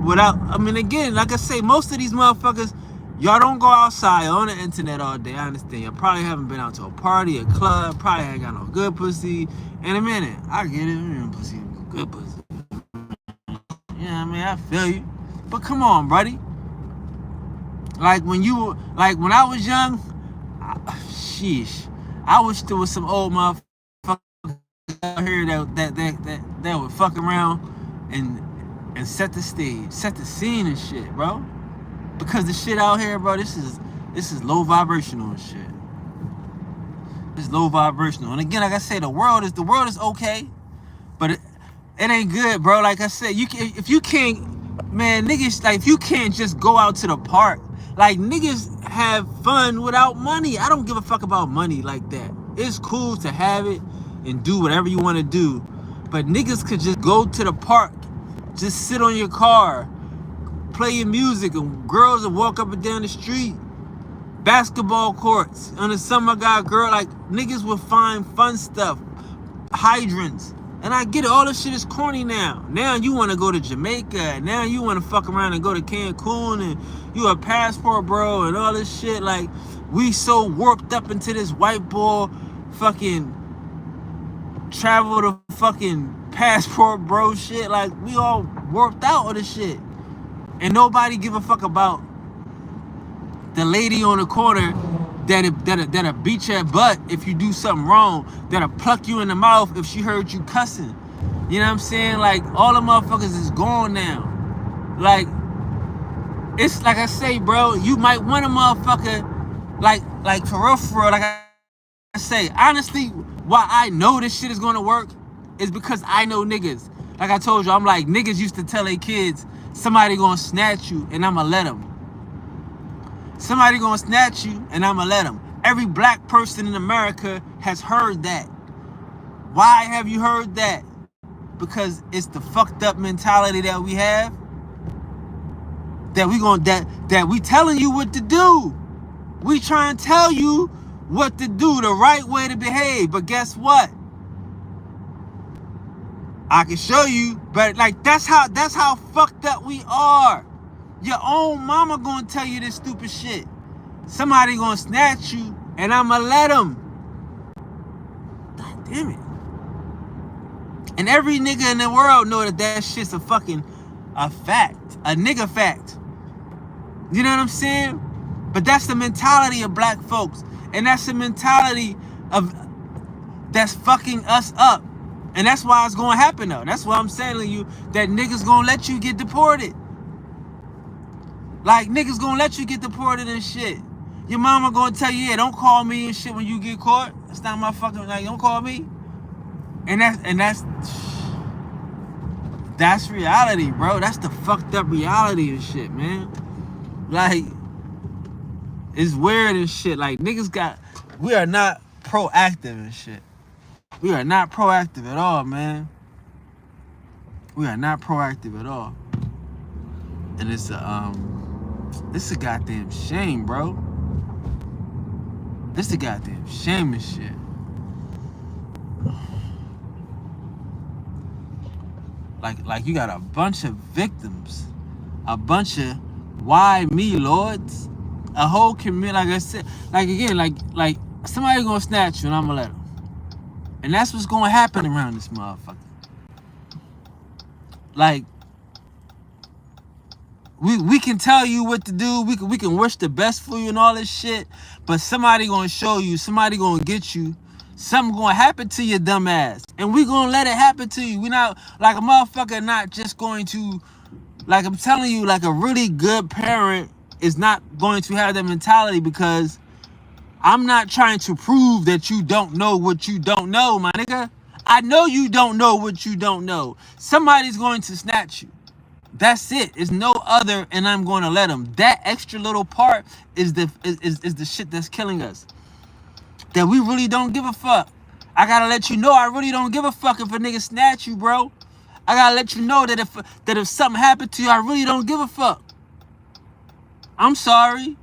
without, I mean, again, like I say, most of these motherfuckers, y'all don't go outside on the internet all day. I understand. Y'all probably haven't been out to a party, a club, probably ain't got no good pussy in a minute. I get it, pussy, good pussy. You know what I mean? I feel you. But come on, buddy. Like when I was young, sheesh, I wish there was some old motherfuckers out here that would fuck around and set the stage, set the scene and shit, bro. Because the shit out here, bro, this is low vibrational and shit. It's low vibrational. And again, like I say, the world is okay, but it ain't good, bro. Like I said, if you can't, man, niggas, like, if you can't just go out to the park, like, niggas have fun without money. I don't give a fuck about money like that. It's cool to have it and do whatever you want to do, but niggas could just go to the park, just sit on your car, play your music, and girls will walk up and down the street. Basketball courts. On the summer, got girl, like, niggas will find fun stuff. Hydrants. And I get it, all this shit is corny now. Now you want to go to Jamaica. Now you want to fuck around and go to Cancun, and you a passport bro and all this shit. Like, we so warped up into this white boy fucking travel to fucking passport bro shit. Like, we all warped out of this shit. And nobody give a fuck about the lady on the corner that'll beat your butt if you do something wrong, that'll pluck you in the mouth if she heard you cussing. You know what I'm saying? Like, all the motherfuckers is gone now. Like, it's like I say, bro, you might want a motherfucker, like for real, like I say, honestly, why I know this shit is gonna work is because I know niggas. Like I told you, I'm like, niggas used to tell their kids, somebody gonna snatch you and I'ma let them. Somebody gonna snatch you and I'ma let them. Every black person in America has heard that. Why have you heard that? Because it's the fucked up mentality that we have. That we telling you what to do. We try and tell you what to do, the right way to behave. But guess what? I can show you, but like, that's how fucked up we are. Your own mama gonna tell you this stupid shit. Somebody gonna snatch you and I'ma let them. God damn it. And every nigga in the world know that shit's a fact. A nigga fact. You know what I'm saying? But that's the mentality of black folks. And that's the mentality that's fucking us up. And that's why it's gonna happen though. That's why I'm telling you that niggas gonna let you get deported. Like, niggas gonna let you get deported and shit. Your mama gonna tell you, yeah, don't call me and shit when you get caught. That's not my fucking, like, don't call me. And that's reality, bro. That's the fucked up reality and shit, man. Like, it's weird and shit. Like, we are not proactive and shit. We are not proactive at all, man. We are not proactive at all. And it's a goddamn shame, bro. This a goddamn shame and shit. Like you got a bunch of victims, a bunch of why me lords, a whole community. Like I said, like again, like somebody gonna snatch you and I'ma let them. And that's what's gonna happen around this motherfucker. Like, we can tell you what to do, we can wish the best for you and all this shit, but somebody gonna show you, somebody gonna get you, something gonna happen to your dumb ass. And we gonna let it happen to you. We not, like, a motherfucker not just going to, like, I'm telling you, like, a really good parent is not going to have that mentality, because I'm not trying to prove that you don't know what you don't know, my nigga. I know you don't know what you don't know. Somebody's going to snatch you. That's it. It's no other, and I'm going to let them. That extra little part is the shit that's killing us. That we really don't give a fuck. I gotta let you know I really don't give a fuck if a nigga snatch you, bro. I gotta let you know that if something happened to you, I really don't give a fuck. I'm sorry.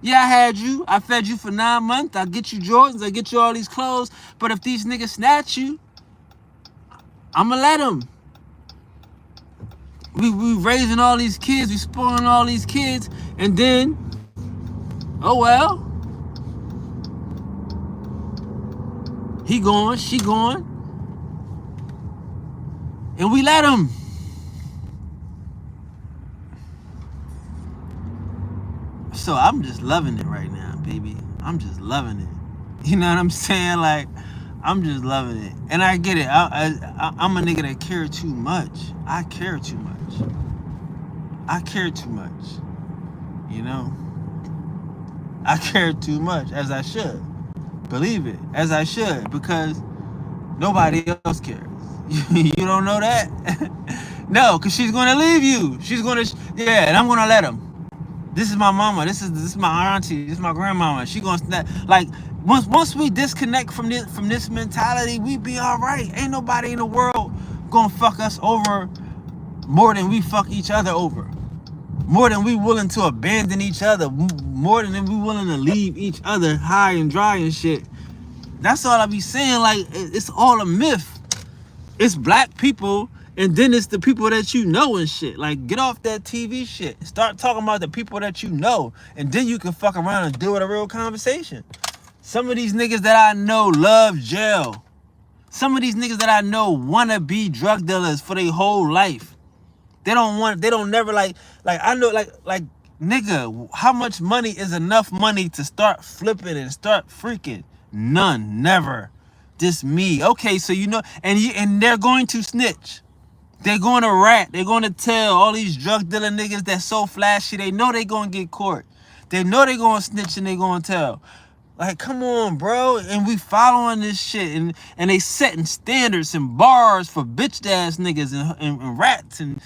Yeah, I had you. I fed you for 9 months. I get you Jordans. I get you all these clothes. But if these niggas snatch you, I'ma let them. We raising all these kids. We spoiling all these kids. And then, oh well. He going, she going. And we let them. So I'm just loving it right now, baby. I'm just loving it. You know what I'm saying? Like, I'm just loving it. And I get it. I'm a nigga that care too much. I care too much. I care too much. You know? I care too much, as I should. Believe it, as I should, because nobody else cares. You don't know that? No, because she's going to leave you. She's going to, yeah, and I'm going to let him. This is my mama. This is my auntie. This is my grandmama. She gonna snap. Like once we disconnect from this mentality, we be all right. Ain't nobody in the world gonna fuck us over more than we fuck each other over. More than we willing to abandon each other. More than we willing to leave each other high and dry and shit. That's all I be saying. Like, it's all a myth. It's black people. And then it's the people that you know and shit. Like, get off that TV shit. Start talking about the people that you know. And then you can fuck around and deal with a real conversation. Some of these niggas that I know love jail. Some of these niggas that I know want to be drug dealers for their whole life. They don't never like I know, like, nigga, how much money is enough money to start flipping and start freaking? None, never. Just me. Okay, so you know, and they're going to snitch. They're going to rat. They're going to tell all these drug dealer niggas that's so flashy. They know they going to get caught. They know they going to snitch and they going to tell. Like, come on, bro. And we following this shit. And they setting standards and bars for bitch-ass niggas and rats. And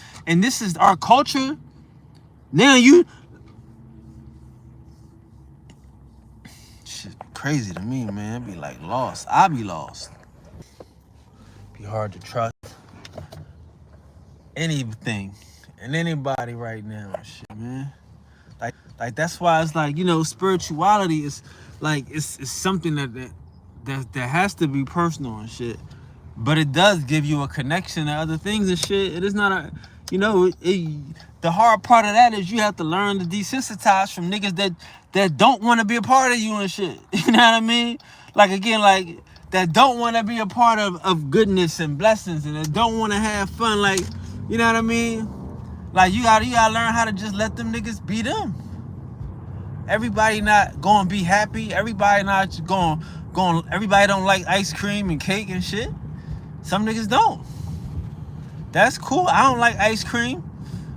this is our culture. Now you... Shit crazy to me, man. Be like lost. I be lost. Be hard to trust anything and anybody right now, shit, man. Like that's why it's like, you know, spirituality is like it's something that has to be personal and shit, but it does give you a connection to other things and shit. It is not a, you know, the hard part of that is you have to learn to desensitize from niggas that don't want to be a part of you and shit. You know what I mean? Like, again, like, that don't want to be a part of goodness and blessings and that don't want to have fun. Like, you know what I mean? Like, you gotta learn how to just let them niggas be them. Everybody not gonna be happy. Everybody not going. Everybody don't like ice cream and cake and shit. Some niggas don't. That's cool. I don't like ice cream.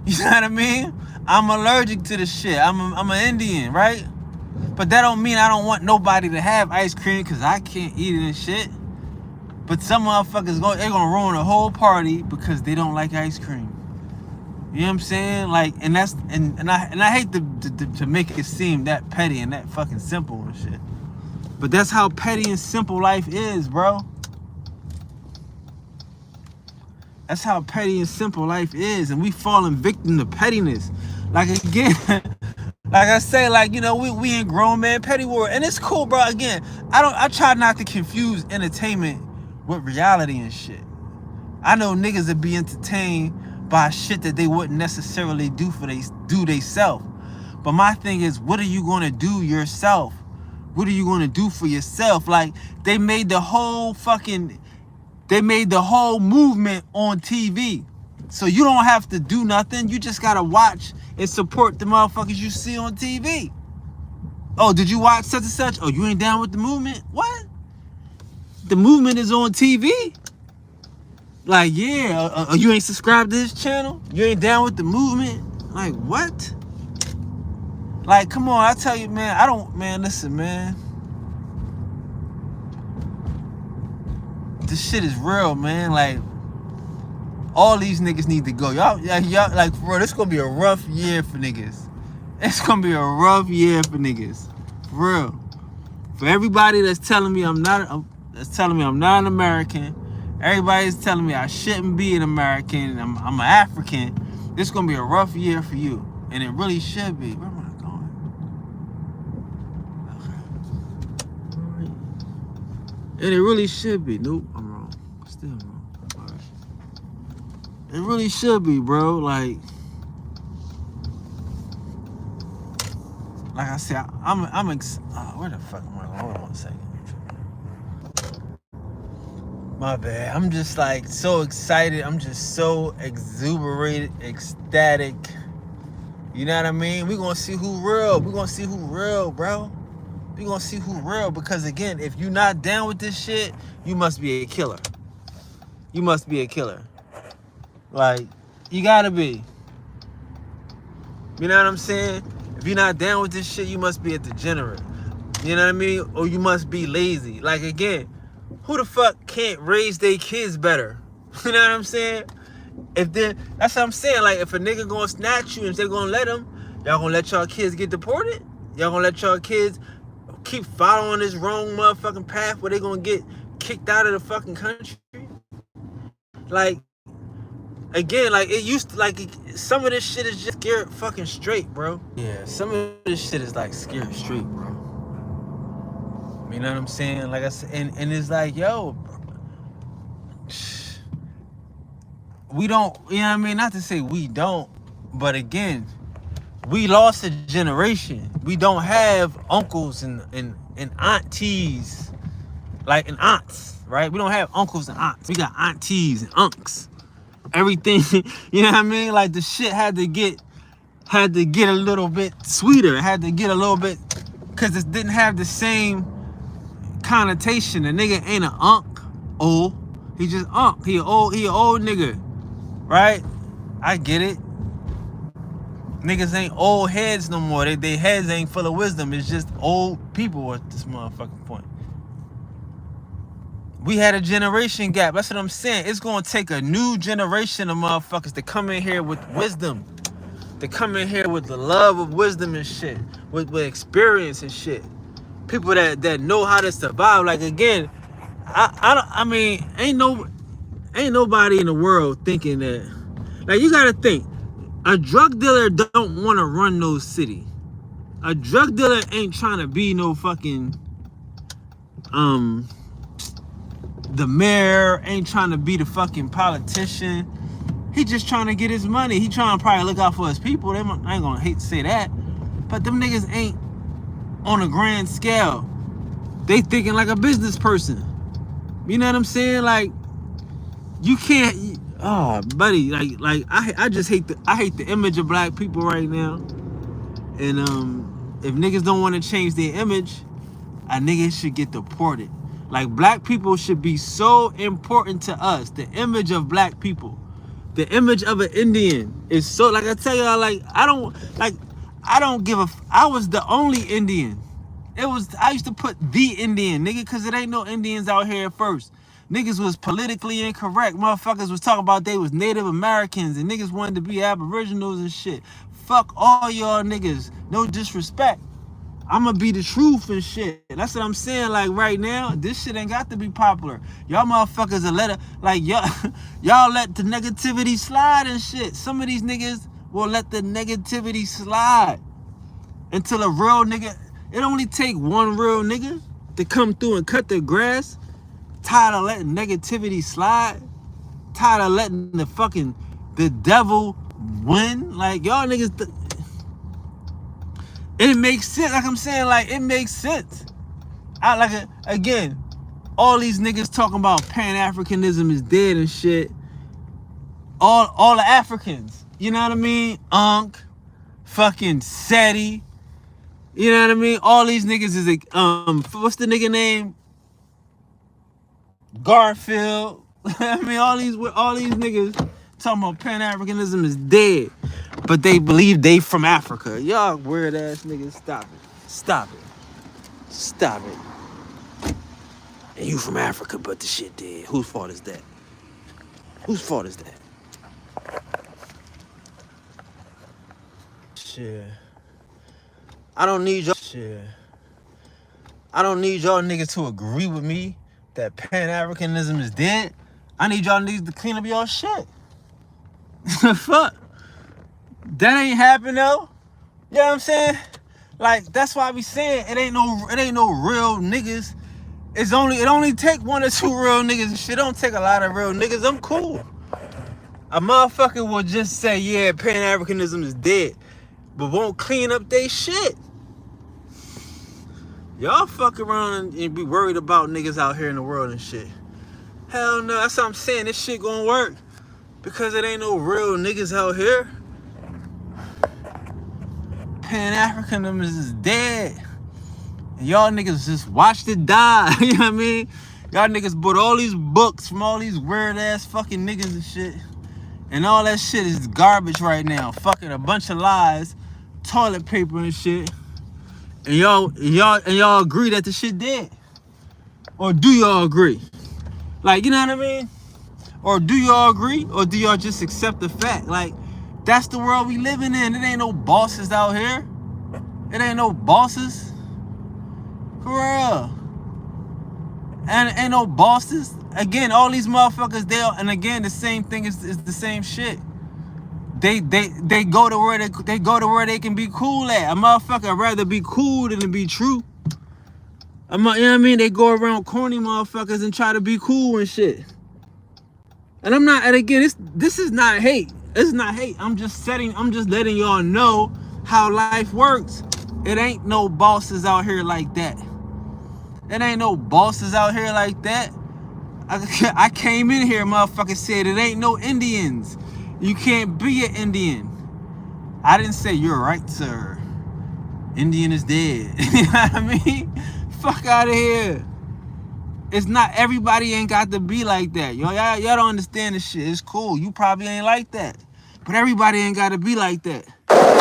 You know what I mean? I'm allergic to the shit. I'm an Indian, right? But that don't mean I don't want nobody to have ice cream because I can't eat it and shit. But some motherfuckers they're gonna ruin a whole party because they don't like ice cream. You know what I'm saying? Like, and that's and I hate to make it seem that petty and that fucking simple and shit. But that's how petty and simple life is, bro. That's how petty and simple life is, and we falling victim to pettiness. Like, again, like I say, like, you know, we in grown man petty world, and it's cool, bro. Again, I try not to confuse entertainment with reality and shit. I know niggas that be entertained by shit that they wouldn't necessarily do they self. But my thing is, what are you gonna do yourself? What are you gonna do for yourself? Like, they made the whole movement on TV. So you don't have to do nothing. You just gotta watch and support the motherfuckers you see on TV. Oh, did you watch such and such? Oh, you ain't down with the movement? What? The movement is on TV? Like, yeah, you ain't subscribed to this channel? You ain't down with the movement? Like, what? Like, come on, I tell you, man, listen, man. This shit is real, man. Like, All these niggas need to go. Y'all, like, for real, this gonna be a rough year for niggas. It's gonna be a rough year for niggas. For real. For everybody that's telling me I'm not an American, everybody's telling me I shouldn't be an American, I'm an African, this gonna be a rough year for you. And it really should be. Where am I going? Okay. And it really should be. Nope, I'm wrong. Still wrong. All right. It really should be, bro. Like I said, where the fuck am I going? Hold on one second. My bad. I'm just like so excited. I'm just so exuberated, ecstatic. You know what I mean? We're gonna see who real. We're gonna see who real, bro. We're gonna see who real. Because again, if you're not down with this shit, you must be a killer. You must be a killer. Like, you gotta be. You know what I'm saying? If you're not down with this shit, you must be a degenerate. You know what I mean? Or you must be lazy. Like, again, who the fuck can't raise their kids better? You know what I'm saying? That's what I'm saying. Like, if a nigga gonna snatch you and they're gonna let him, y'all gonna let y'all kids get deported? Y'all gonna let y'all kids keep following this wrong motherfucking path where they gonna get kicked out of the fucking country? Like, again, like, it used to, like, some of this shit is just scared fucking straight, bro. Yeah, some of this shit is, like, scared straight, bro. You know what I'm saying? Like I said, and it's like, yo, we don't, you know what I mean? Not to say we don't, but again, we lost a generation. We don't have uncles and aunties, like, and aunts, right? We don't have uncles and aunts. We got aunties and unks. Everything, you know what I mean? Like, the shit had to get a little bit sweeter. It had to get a little bit, because it didn't have the same connotation. The nigga ain't an unk, old. He just unk. He an old nigga, right? I get it. Niggas ain't old heads no more. They heads ain't full of wisdom. It's just old people at this motherfucking point. We had a generation gap. That's what I'm saying. It's gonna take a new generation of motherfuckers to come in here with wisdom, to come in here with the love of wisdom and shit, with experience and shit. People that know how to survive. Like, again, I mean, ain't nobody in the world thinking that. Like, you gotta think, a drug dealer don't want to run no city. A drug dealer ain't trying to be no fucking the mayor, ain't trying to be the fucking politician. He just trying to get his money. He trying to probably look out for his people. I ain't gonna hate to say that, but them niggas ain't on a grand scale. They thinking like a business person. You know what I'm saying? Like, you can't. Oh, buddy, like I just hate the image of black people right now. And if niggas don't want to change their image, a nigga should get deported. Like, black people should be so important to us. The image of black people, the image of an Indian is so, like I tell y'all, like, I don't give a. I was the only Indian. I used to put the Indian, nigga, because it ain't no Indians out here at first. Niggas was politically incorrect. Motherfuckers was talking about they was Native Americans and niggas wanted to be Aboriginals and shit. Fuck all y'all niggas. No disrespect. I'ma be the truth and shit. That's what I'm saying. Like, right now, this shit ain't got to be popular. Y'all motherfuckers are y'all let the negativity slide and shit. Some of these niggas will let the negativity slide until a real nigga. It only take one real nigga to come through and cut the grass. Tired of letting negativity slide. Tired of letting the devil win. Like, y'all niggas. It makes sense. Like I'm saying, like, it makes sense. Again, all these niggas talking about Pan-Africanism is dead and shit. All the Africans. You know what I mean? Unk, fucking SETI. You know what I mean? All these niggas is what's the nigga name? Garfield. I mean, all these niggas talking about Pan-Africanism is dead, but they believe they from Africa. Y'all weird ass niggas, stop it. And you from Africa, but the shit dead. Whose fault is that? Shit. I don't need y'all. Shit. I don't need y'all niggas to agree with me that Pan-Africanism is dead. I need y'all niggas to clean up y'all shit. Fuck. That ain't happen though. You know what I'm saying? Like, that's why I be saying it ain't no real niggas. It only take 1 or 2 real niggas. Shit don't take a lot of real niggas. I'm cool. A motherfucker will just say, yeah, Pan-Africanism is dead, but won't clean up they shit. Y'all fuck around and be worried about niggas out here in the world and shit. Hell no, that's what I'm saying. This shit gonna work because it ain't no real niggas out here. Pan-Africanism is dead. And y'all niggas just watched it die. You know what I mean? Y'all niggas bought all these books from all these weird ass fucking niggas and shit. And all that shit is garbage right now. Fucking a bunch of lies, toilet paper and shit. And y'all agree that the shit dead? Or do y'all agree? Like, you know what I mean? Or do y'all agree? Or do y'all just accept the fact? Like, that's the world we living in. It ain't no bosses out here. It ain't no bosses. For real. And ain't no bosses. Again, all these motherfuckers there, and again, the same thing is the same shit. They go to where they go to where they can be cool at. A motherfucker would rather be cool than to be true. You know what I mean? They go around corny motherfuckers and try to be cool and shit. And I'm not, and again, this is not hate. It's not hate. I'm just letting y'all know how life works. It ain't no bosses out here like that. It ain't no bosses out here like that. I came in here, motherfucker said it ain't no Indians. You can't be an Indian. I didn't say you're right, sir. Indian is dead. You know what I mean? Fuck out of here. It's not, everybody ain't got to be like that. Y'all don't understand this shit. It's cool. You probably ain't like that. But everybody ain't got to be like that. You'll never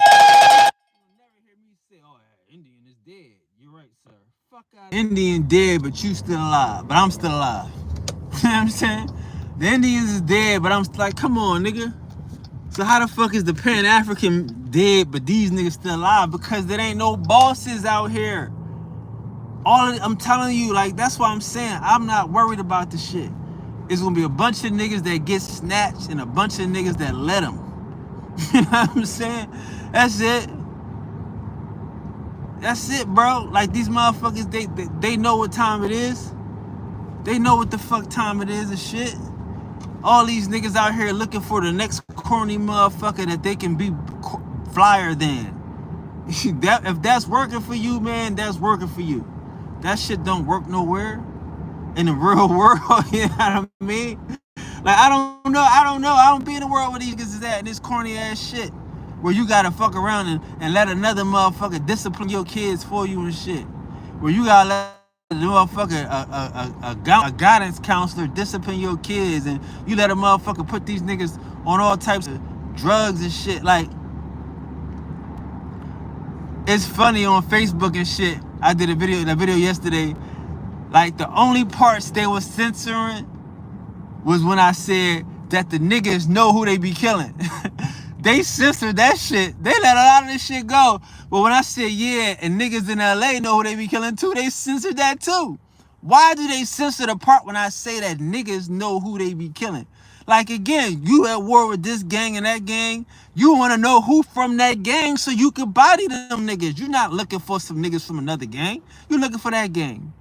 hear me say, oh, Indian is dead. You're right, sir. Fuck out of here. Indian dead, but you still alive. But I'm still alive. You know what I'm saying? The Indians is dead, but I'm like, come on, nigga. So how the fuck is the Pan-African dead, but these niggas still alive? Because there ain't no bosses out here. I'm telling you, like, that's why I'm saying I'm not worried about the shit. It's gonna be a bunch of niggas that get snatched and a bunch of niggas that let them. You know what I'm saying? That's it. That's it, bro. Like, these motherfuckers, they know what time it is. They know what the fuck time it is and shit. All these niggas out here looking for the next corny motherfucker that they can be flyer than. If that's working for you, man, that's working for you. That shit don't work nowhere in the real world. You know what I mean? Like, I don't know. I don't be in the world where these niggas is at and this corny ass shit where you gotta fuck around and let another motherfucker discipline your kids for you and shit. Where you gotta let a motherfucker, a guidance counselor discipline your kids, and you let a motherfucker put these niggas on all types of drugs and shit. Like, it's funny on Facebook and shit. I did a video yesterday. Like, the only parts they was censoring was when I said that the niggas know who they be killing. They censored that shit. They let a lot of this shit go. But when I said, yeah, and niggas in LA know who they be killing too, they censored that too. Why do they censor the part when I say that niggas know who they be killing? Like, again, you at war with this gang and that gang. You want to know who from that gang so you can body them niggas. You're not looking for some niggas from another gang. You're looking for that gang.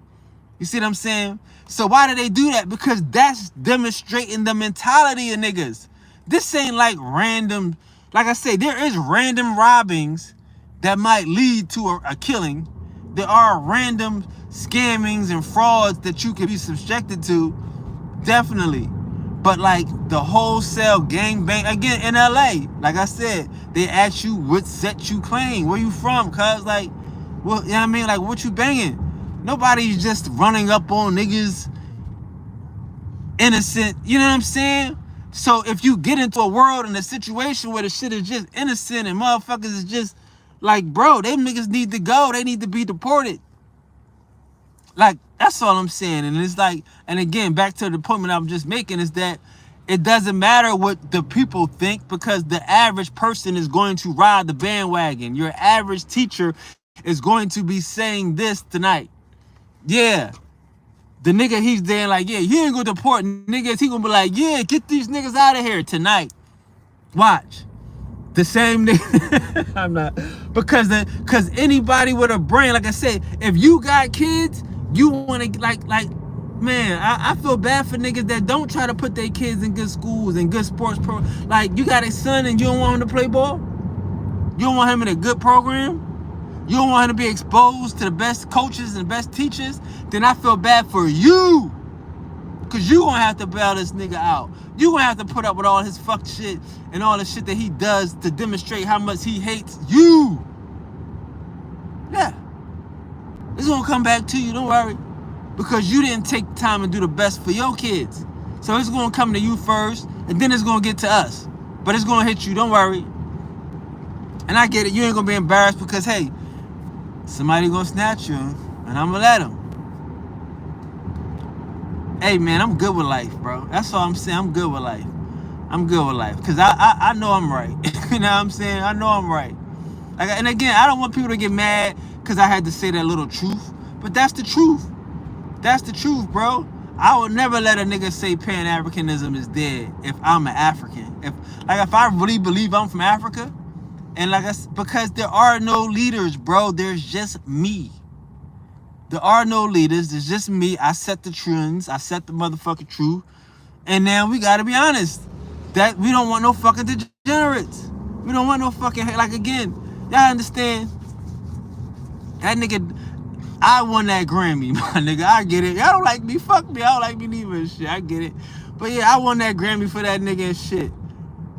You see what I'm saying? So why do they do that? Because that's demonstrating the mentality of niggas. This ain't like random. Like I say, there is random robbings that might lead to a killing. There are random scammings and frauds that you could be subjected to. Definitely. But like the wholesale gangbang, again, in LA, like I said, they ask you what set you claim. Where you from? Cuz, like, well, you know what I mean? Like, what you banging? Nobody's just running up on niggas innocent. You know what I'm saying? So if you get into a world and a situation where the shit is just innocent and motherfuckers is just like, bro, them niggas need to go. They need to be deported. Like, that's all I'm saying. And it's like, and again, back to the point I'm just making is that It doesn't matter what the people think because the average person is going to ride the bandwagon. Your average teacher is going to be saying this tonight. Yeah. The nigga, he's there like, yeah, you ain't gonna deport niggas. He gonna be like, yeah, get these niggas out of here tonight. Watch. The same nigga. I'm not. Because anybody with a brain, like I said, if you got kids, you want to, like, man, I feel bad for niggas that don't try to put their kids in good schools and good sports Like, you got a son and you don't want him to play ball? You don't want him in a good program? You don't want him to be exposed to the best coaches and best teachers? Then I feel bad for you. Because you going to have to bail this nigga out. You going to have to put up with all his fuck shit and all the shit that he does to demonstrate how much he hates you. Yeah. It's going to come back to you, don't worry. Because you didn't take time and do the best for your kids. So it's going to come to you first, and then it's going to get to us. But it's going to hit you, don't worry. And I get it, you ain't going to be embarrassed because, hey, somebody going to snatch you, and I'm going to let them. Hey, man, I'm good with life, bro. That's all I'm saying. I'm good with life. I'm good with life. Because I know I'm right. You know what I'm saying? I know I'm right. Like, and again, I don't want people to get mad because I had to say that little truth. But that's the truth. That's the truth, bro. I would never let a nigga say Pan-Africanism is dead if I'm an African. If I really believe I'm from Africa, and because there are no leaders, bro. There's just me. There are no leaders. There's just me. I set the trends. I set the motherfucking truth. And now we gotta be honest. That we don't want no fucking degenerates. We don't want no fucking, like, again, y'all understand? That nigga, I won that Grammy, my nigga. I get it. Y'all don't like me. Fuck me. I don't like me neither and shit. I get it. But yeah, I won that Grammy for that nigga and shit.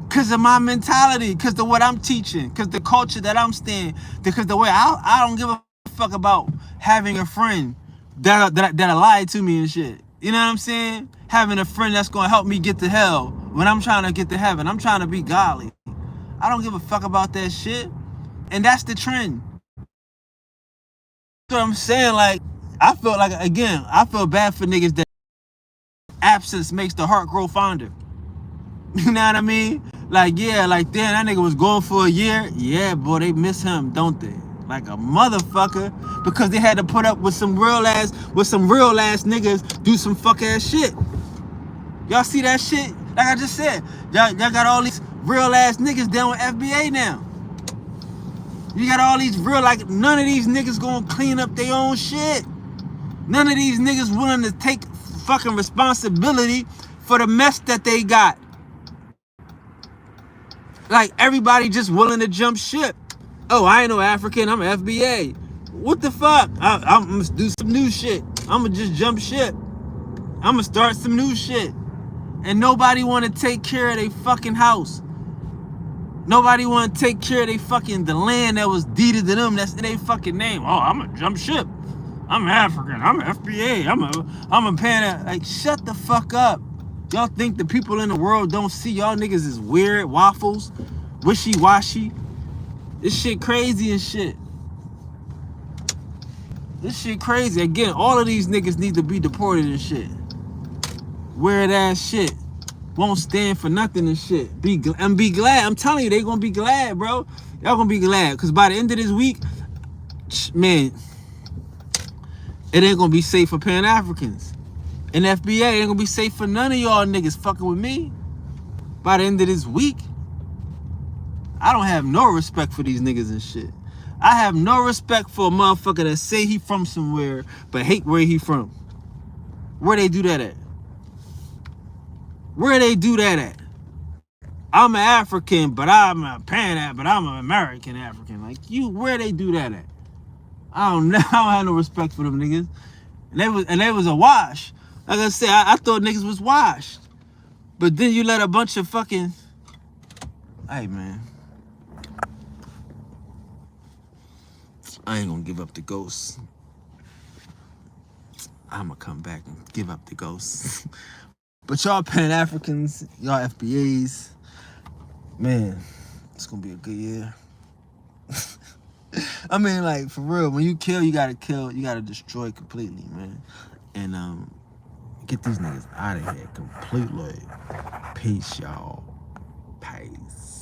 Because of my mentality. Because of what I'm teaching. Because the culture that I'm staying. Because the way I don't give a fuck about having a friend that lied to me and shit. You know what I'm saying? Having a friend that's going to help me get to hell when I'm trying to get to heaven. I'm trying to be godly. I don't give a fuck about that shit. And that's the trend. That's what I'm saying. Like, I feel bad for niggas that absence makes the heart grow fonder. You know what I mean? Like, yeah, like, damn, that nigga was gone for a year. Yeah, boy, they miss him, don't they? Like a motherfucker. Because they had to put up with some real ass niggas do some fuck ass shit. Y'all see that shit? Like I just said, y'all got all these real ass niggas down with FBA now. You got all these like, none of these niggas gonna clean up their own shit. None of these niggas willing to take fucking responsibility for the mess that they got. Like, everybody just willing to jump ship. Oh, I ain't no African, I'm an FBA. What the fuck? I'm gonna do some new shit. I'm gonna just jump ship. I'm gonna start some new shit. And nobody wanna take care of their fucking house. Nobody wanna take care of the land that was deeded to them. That's in their fucking name. Oh, I'm gonna jump ship. I'm African. I'm an FBA. I'm a Pan. Like, shut the fuck up. Y'all think the people in the world don't see y'all niggas as weird, waffles, wishy-washy? This shit crazy and shit. This shit crazy. Again, all of these niggas need to be deported and shit. Weird ass shit. Won't stand for nothing and shit. Be glad. I'm telling you, they gonna be glad, bro. Y'all gonna be glad. Because by the end of this week, man, it ain't gonna be safe for Pan-Africans. And FBA ain't gonna be safe for none of y'all niggas fucking with me. By the end of this week, I don't have no respect for these niggas and shit. I have no respect for a motherfucker that say he from somewhere, but hate where he from. Where they do that at? Where they do that at? I'm an African, but I'm a but I'm an American African. Like, you, where they do that at? I don't have no respect for them niggas. And they was a wash. Like I said, I thought niggas was washed. But then you let a bunch of fucking... Hey, man. I ain't gonna give up the ghosts. I'm gonna come back and give up the ghosts. But y'all Pan-Africans, y'all FBAs, man, it's gonna be a good year. I mean, like, for real, when you kill, you gotta destroy completely, man. And get these niggas out of here completely. Peace, y'all. Peace.